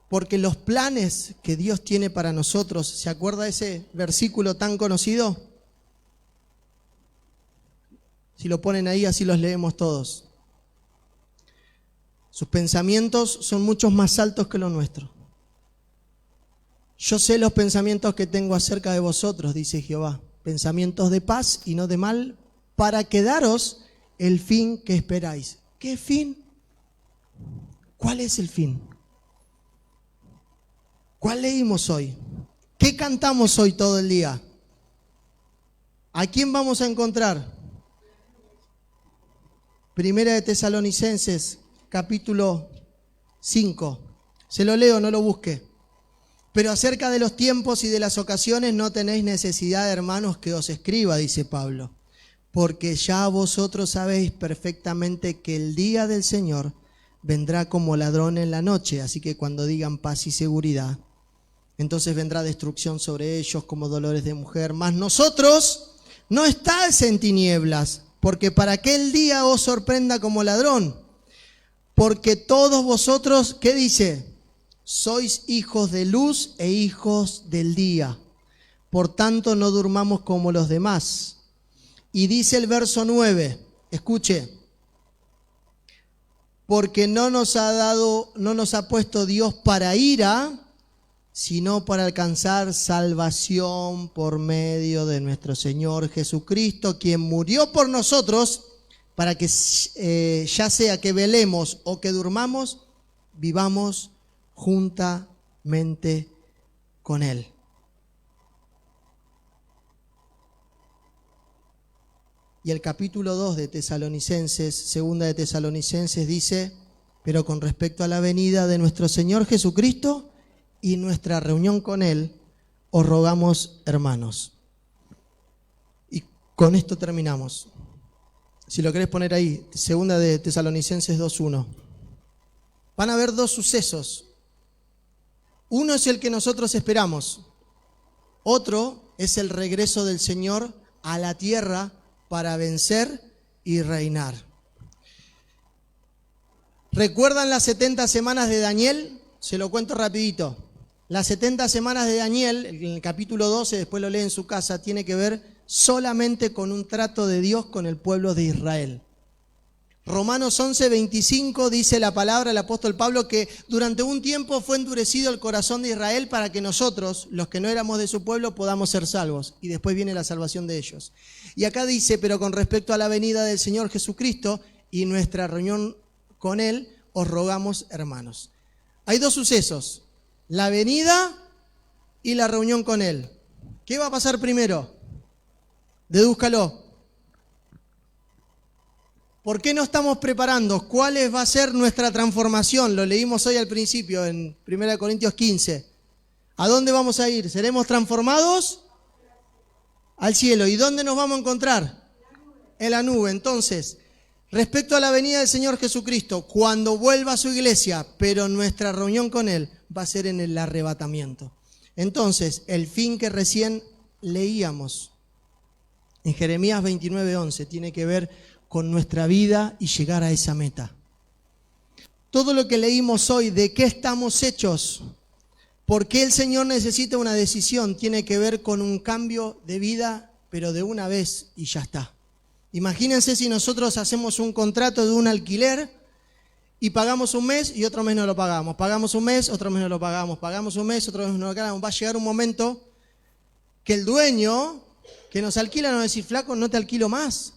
Porque los planes que Dios tiene para nosotros, ¿se acuerda ese versículo tan conocido? Si lo ponen ahí, así los leemos todos. Sus pensamientos son muchos más altos que los nuestros. Yo sé los pensamientos que tengo acerca de vosotros, dice Jehová. Pensamientos de paz y no de mal, para que daros el fin que esperáis. ¿Qué fin? ¿Cuál es el fin? ¿Cuál leímos hoy? ¿Qué cantamos hoy todo el día? ¿A quién vamos a encontrar? Primera de Tesalonicenses, capítulo 5. Se lo leo, no lo busque. Pero acerca de los tiempos y de las ocasiones no tenéis necesidad, hermanos, que os escriba, dice Pablo. Porque ya vosotros sabéis perfectamente que el día del Señor vendrá como ladrón en la noche. Así que cuando digan paz y seguridad, entonces vendrá destrucción sobre ellos como dolores de mujer. Mas nosotros no estáis en tinieblas, porque para aquel día os sorprenda como ladrón. Porque todos vosotros, ¿qué dice? Sois hijos de luz e hijos del día. Por tanto, no durmamos como los demás. Y dice el verso 9, escuche. Porque no nos ha puesto Dios para ira, sino para alcanzar salvación por medio de nuestro Señor Jesucristo, quien murió por nosotros, para que ya sea que velemos o que durmamos, vivamos juntamente con Él. Y el capítulo 2 de Tesalonicenses, segunda de Tesalonicenses, dice, pero con respecto a la venida de nuestro Señor Jesucristo y nuestra reunión con Él, os rogamos, hermanos. Y con esto terminamos. Si lo querés poner ahí, segunda de Tesalonicenses 2:1. Van a haber dos sucesos. Uno es el que nosotros esperamos. Otro es el regreso del Señor a la tierra para vencer y reinar. ¿Recuerdan las 70 semanas de Daniel? Se lo cuento rapidito. Las 70 semanas de Daniel, en el capítulo 12, después lo lee en su casa, tiene que ver solamente con un trato de Dios con el pueblo de Israel. Romanos 11:25 dice la palabra del apóstol Pablo que durante un tiempo fue endurecido el corazón de Israel para que nosotros, los que no éramos de su pueblo, podamos ser salvos. Y después viene la salvación de ellos. Y acá dice, pero con respecto a la venida del Señor Jesucristo y nuestra reunión con Él, os rogamos, hermanos. Hay dos sucesos, la venida y la reunión con Él. ¿Qué va a pasar primero? Dedúzcalo. ¿Por qué no estamos preparando? ¿Cuál va a ser nuestra transformación? Lo leímos hoy al principio en 1 Corintios 15. ¿A dónde vamos a ir? ¿Seremos transformados? Al cielo. ¿Y dónde nos vamos a encontrar? En la nube. Entonces, respecto a la venida del Señor Jesucristo, cuando vuelva a su iglesia, pero nuestra reunión con Él va a ser en el arrebatamiento. Entonces, el fin que recién leíamos en Jeremías 29:11 tiene que ver con nuestra vida y llegar a esa meta. Todo lo que leímos hoy, de qué estamos hechos, por qué el Señor necesita una decisión, tiene que ver con un cambio de vida, pero de una vez y ya está. Imagínense si nosotros hacemos un contrato de un alquiler y pagamos un mes y otro mes no lo pagamos. Pagamos un mes, otro mes no lo pagamos. Pagamos un mes, otro mes no lo pagamos. Va a llegar un momento que el dueño que nos alquila nos va a decir, flaco, no te alquilo más.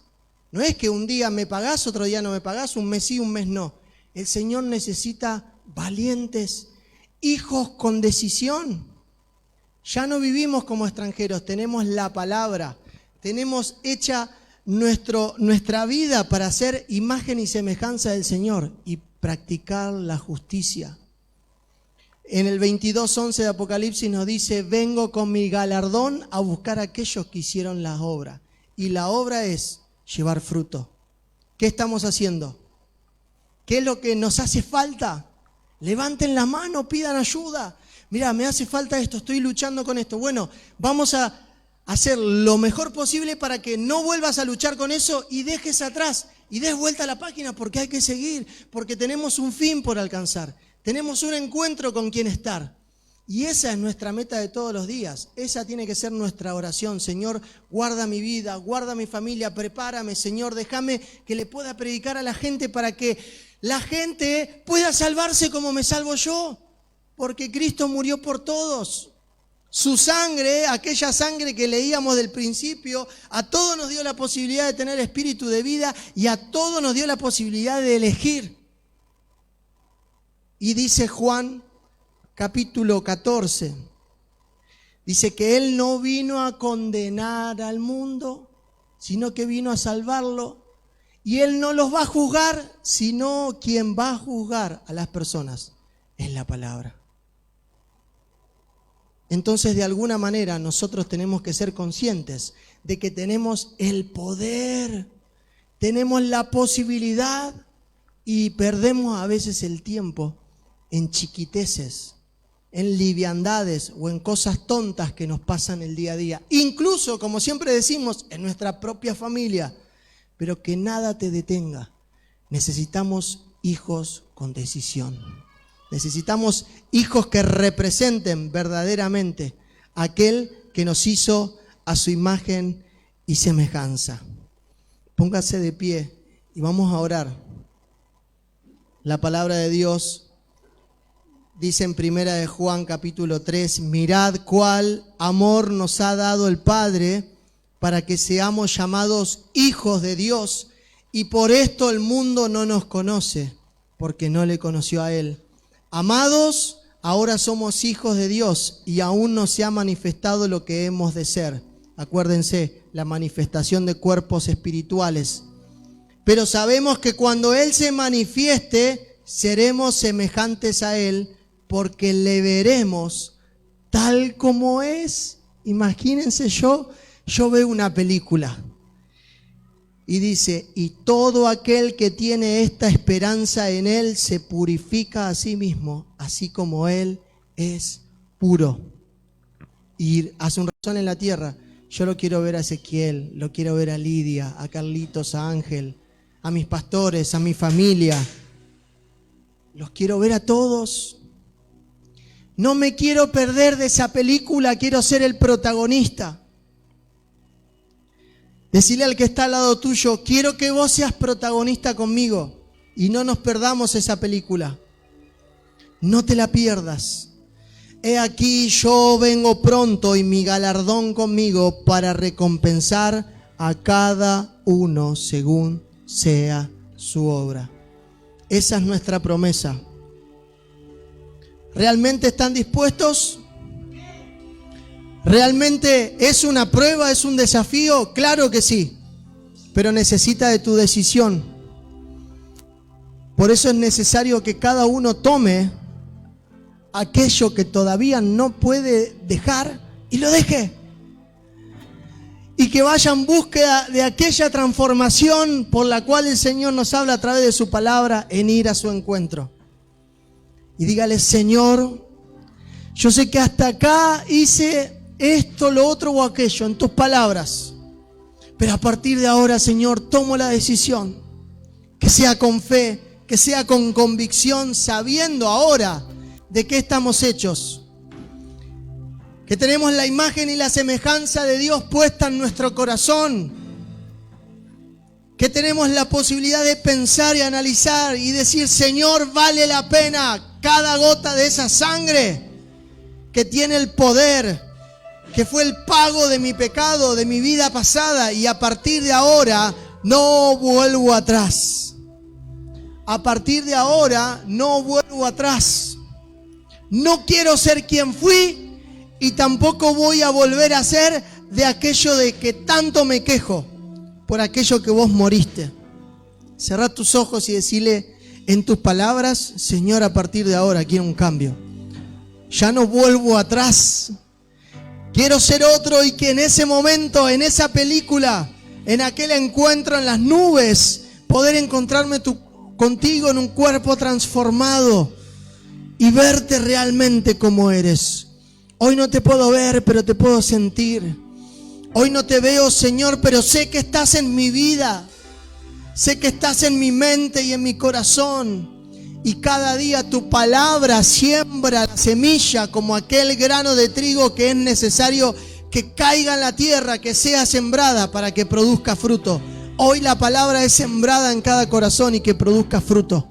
No es que un día me pagás, otro día no me pagás, un mes sí, un mes no. El Señor necesita valientes, hijos con decisión. Ya no vivimos como extranjeros, tenemos la palabra, tenemos hecha nuestra vida para ser imagen y semejanza del Señor y practicar la justicia. En el 22:11 de Apocalipsis nos dice, vengo con mi galardón a buscar a aquellos que hicieron la obra. Y la obra es llevar fruto. ¿Qué estamos haciendo? ¿Qué es lo que nos hace falta? Levanten la mano, pidan ayuda. Mira, me hace falta esto, estoy luchando con esto. Bueno, vamos a hacer lo mejor posible para que no vuelvas a luchar con eso y dejes atrás y des vuelta a la página, porque hay que seguir, porque tenemos un fin por alcanzar, tenemos un encuentro con quien estar. Y esa es nuestra meta de todos los días, esa tiene que ser nuestra oración. Señor, guarda mi vida, guarda mi familia, prepárame, Señor, déjame que le pueda predicar a la gente para que la gente pueda salvarse como me salvo yo, porque Cristo murió por todos. Su sangre, aquella sangre que leíamos del principio, a todos nos dio la posibilidad de tener espíritu de vida y a todos nos dio la posibilidad de elegir. Y dice Juan, capítulo 14, dice que Él no vino a condenar al mundo, sino que vino a salvarlo. Y Él no los va a juzgar, sino quien va a juzgar a las personas es la palabra. Entonces, de alguna manera, nosotros tenemos que ser conscientes de que tenemos el poder, tenemos la posibilidad y perdemos a veces el tiempo en chiquiteces, en liviandades o en cosas tontas que nos pasan el día a día. Incluso, como siempre decimos, en nuestra propia familia. Pero que nada te detenga. Necesitamos hijos con decisión. Necesitamos hijos que representen verdaderamente a aquel que nos hizo a su imagen y semejanza. Póngase de pie y vamos a orar. La palabra de Dios dice en 1 de Juan capítulo 3, mirad cuál amor nos ha dado el Padre para que seamos llamados hijos de Dios, y por esto el mundo no nos conoce, porque no le conoció a Él. Amados, ahora somos hijos de Dios y aún no se ha manifestado lo que hemos de ser. Acuérdense, la manifestación de cuerpos espirituales. Pero sabemos que cuando Él se manifieste, seremos semejantes a Él, porque le veremos tal como es. Imagínense, yo veo una película y dice, y todo aquel que tiene esta esperanza en Él se purifica a sí mismo, así como Él es puro. Y hace un razón en la tierra. Yo lo quiero ver a Ezequiel, lo quiero ver a Lidia, a Carlitos, a Ángel, a mis pastores, a mi familia. Los quiero ver a todos. No me quiero perder de esa película, quiero ser el protagonista. Decirle al que está al lado tuyo, quiero que vos seas protagonista conmigo y no nos perdamos esa película. No te la pierdas. He aquí, yo vengo pronto y mi galardón conmigo para recompensar a cada uno según sea su obra. Esa es nuestra promesa. ¿Realmente están dispuestos? ¿Realmente es una prueba, es un desafío? Claro que sí, pero necesita de tu decisión. Por eso es necesario que cada uno tome aquello que todavía no puede dejar y lo deje. Y que vaya en búsqueda de aquella transformación por la cual el Señor nos habla a través de su palabra, en ir a su encuentro. Y dígale, Señor, yo sé que hasta acá hice esto, lo otro o aquello, en tus palabras. Pero a partir de ahora, Señor, tomo la decisión, que sea con fe, que sea con convicción, sabiendo ahora de qué estamos hechos. Que tenemos la imagen y la semejanza de Dios puesta en nuestro corazón. Que tenemos la posibilidad de pensar y analizar y decir, Señor, vale la pena cada gota de esa sangre que tiene el poder, que fue el pago de mi pecado, de mi vida pasada, y a partir de ahora no vuelvo atrás. A partir de ahora no vuelvo atrás. No quiero ser quien fui y tampoco voy a volver a ser de aquello de que tanto me quejo, por aquello que vos moriste. Cerrá tus ojos y decile en tus palabras, Señor, a partir de ahora quiero un cambio. Ya no vuelvo atrás. Quiero ser otro, y que en ese momento, en esa película, en aquel encuentro en las nubes, poder encontrarme contigo en un cuerpo transformado y verte realmente como eres. Hoy no te puedo ver, pero te puedo sentir. Hoy no te veo, Señor, pero sé que estás en mi vida. Sé que estás en mi mente y en mi corazón. Y cada día tu palabra siembra la semilla como aquel grano de trigo que es necesario que caiga en la tierra, que sea sembrada para que produzca fruto. Hoy la palabra es sembrada en cada corazón y que produzca fruto.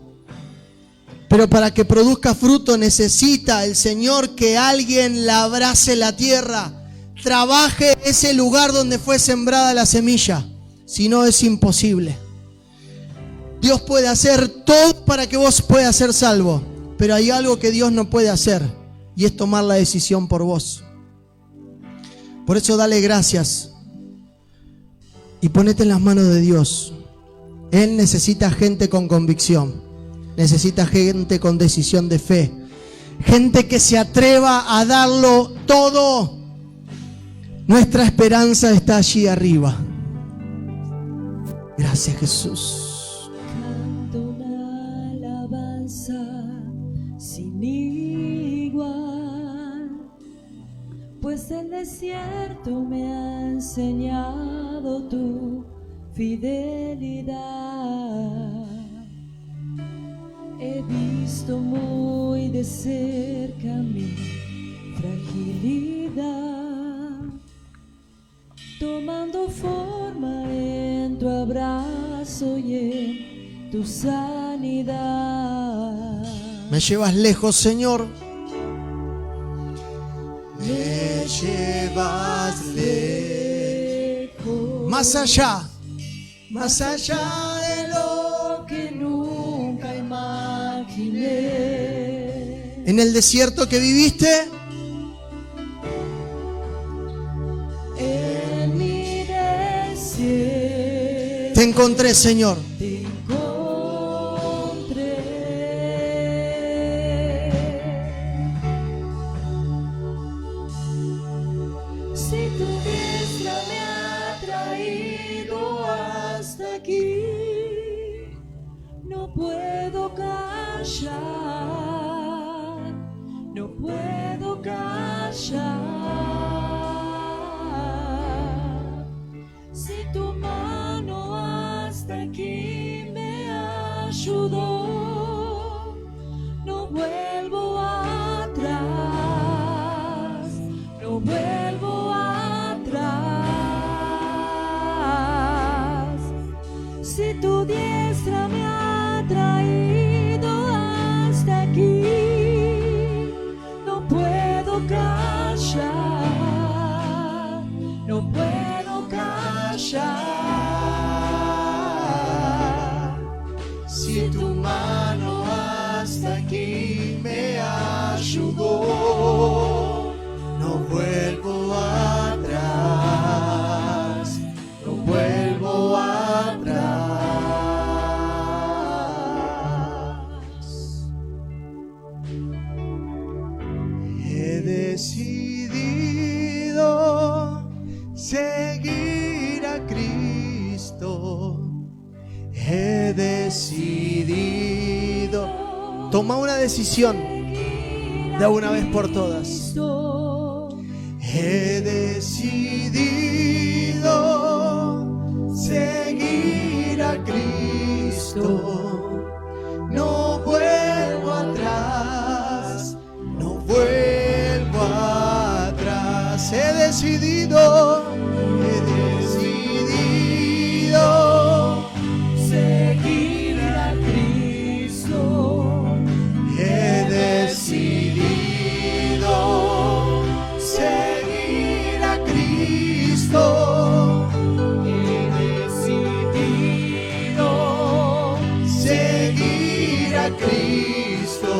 Pero para que produzca fruto necesita el Señor que alguien labrase la tierra, trabaje ese lugar donde fue sembrada la semilla. Si no, es imposible. Dios puede hacer todo para que vos puedas ser salvo, pero hay algo que Dios no puede hacer, y es tomar la decisión por vos. Por eso dale gracias y ponete en las manos de Dios. Él necesita gente con convicción, necesita gente con decisión de fe, gente que se atreva a darlo todo. Nuestra esperanza está allí arriba. Gracias, Jesús. Sin igual, pues el desierto me ha enseñado tu fidelidad. He visto muy de cerca mi fragilidad, tomando forma en tu abrazo y en tu sanidad. Me llevas lejos, Señor. Me llevas lejos. Más allá de lo que nunca imaginé. En el desierto que viviste, en mi desierto te encontré, Señor. No puedo callar. Si tu mano hasta aquí me ayudó, no vuelvo atrás, no vuelvo atrás. Si tu diestra me ha traído hasta aquí, no puedo callar, no puedo callar. Si tu mano hasta aquí me ayudó, no vuelvo atrás, no vuelvo atrás. He decidido seguir a Cristo. He decidido. Toma una decisión de una vez por todas. He decidido a Cristo, no vuelvo atrás, no vuelvo atrás. He decidido seguir a Cristo. He decidido seguir a Cristo. He decidido Seguir a Cristo.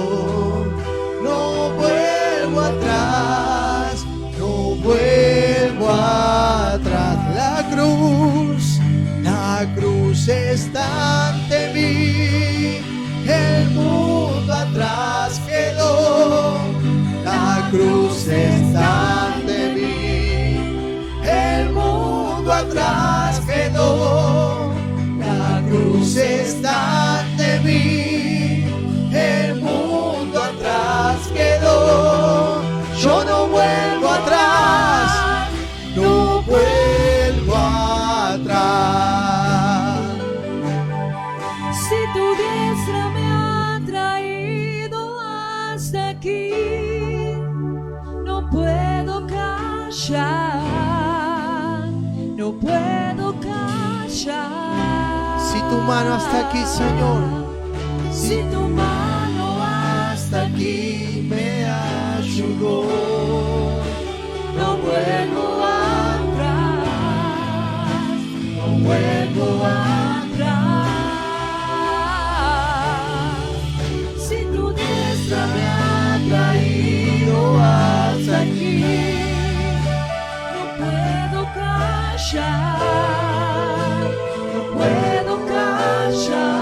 No vuelvo atrás, no vuelvo atrás. La cruz está ante mí. El mundo atrás quedó. La cruz está ante mí. El mundo atrás quedó. La cruz está ante mí. El mundo atrás quedó. Yo no vuelvo atrás. No vuelvo atrás. Si tu diestra me ha traído hasta aquí, no puedo callar, no puedo callar. Si tu mano hasta aquí, Señor, si tu mano hasta aquí me ayudó, no vuelvo atrás, no vuelvo atrás. Si tu diestra me ha traído hasta aquí, no puedo callar, no puedo callar.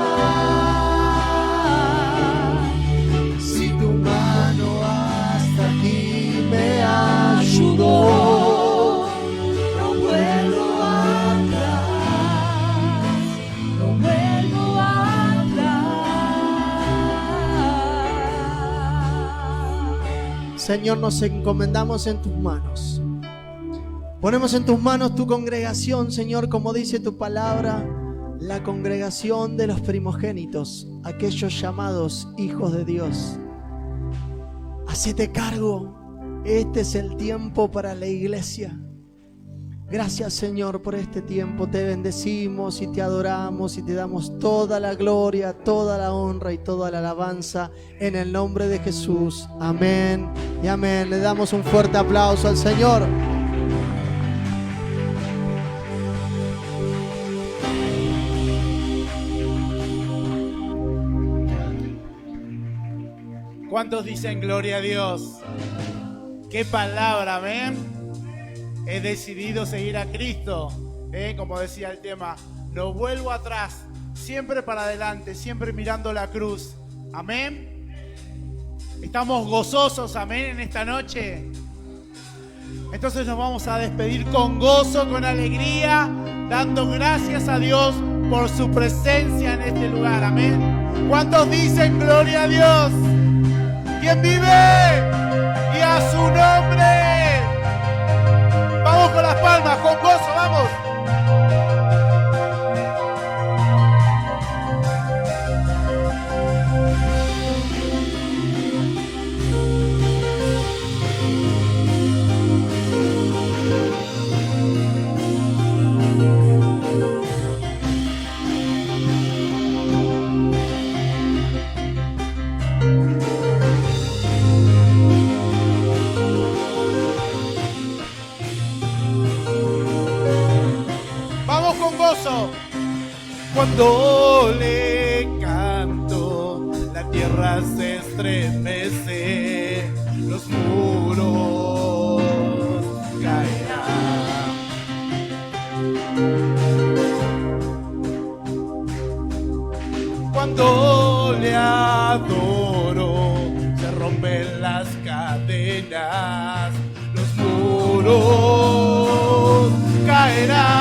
si tu mano hasta aquí me ayudó, No vuelvo atrás, no vuelvo atrás. Señor, nos encomendamos en tus manos. Ponemos en tus manos tu congregación, Señor, como dice tu palabra, la congregación de los primogénitos, aquellos llamados hijos de Dios. Hacete cargo, este es el tiempo para la iglesia. Gracias, Señor, por este tiempo. Te bendecimos y te adoramos y te damos toda la gloria, toda la honra y toda la alabanza en el nombre de Jesús. Amén y amén. Le damos un fuerte aplauso al Señor. ¿Cuántos dicen gloria a Dios? ¡Qué palabra, amén! He decidido seguir a Cristo, como decía el tema, no vuelvo atrás, siempre para adelante, siempre mirando la cruz, amén. Estamos gozosos, amén, en esta noche. Entonces nos vamos a despedir con gozo, con alegría, dando gracias a Dios por su presencia en este lugar, amén. ¿Cuántos dicen gloria a Dios? ¿Quién vive? Y a su nombre. Vamos con las palmas, con gozo, vamos. Cuando le canto, la tierra se estremece, los muros caerán. Cuando le adoro, se rompen las cadenas, los muros caerán.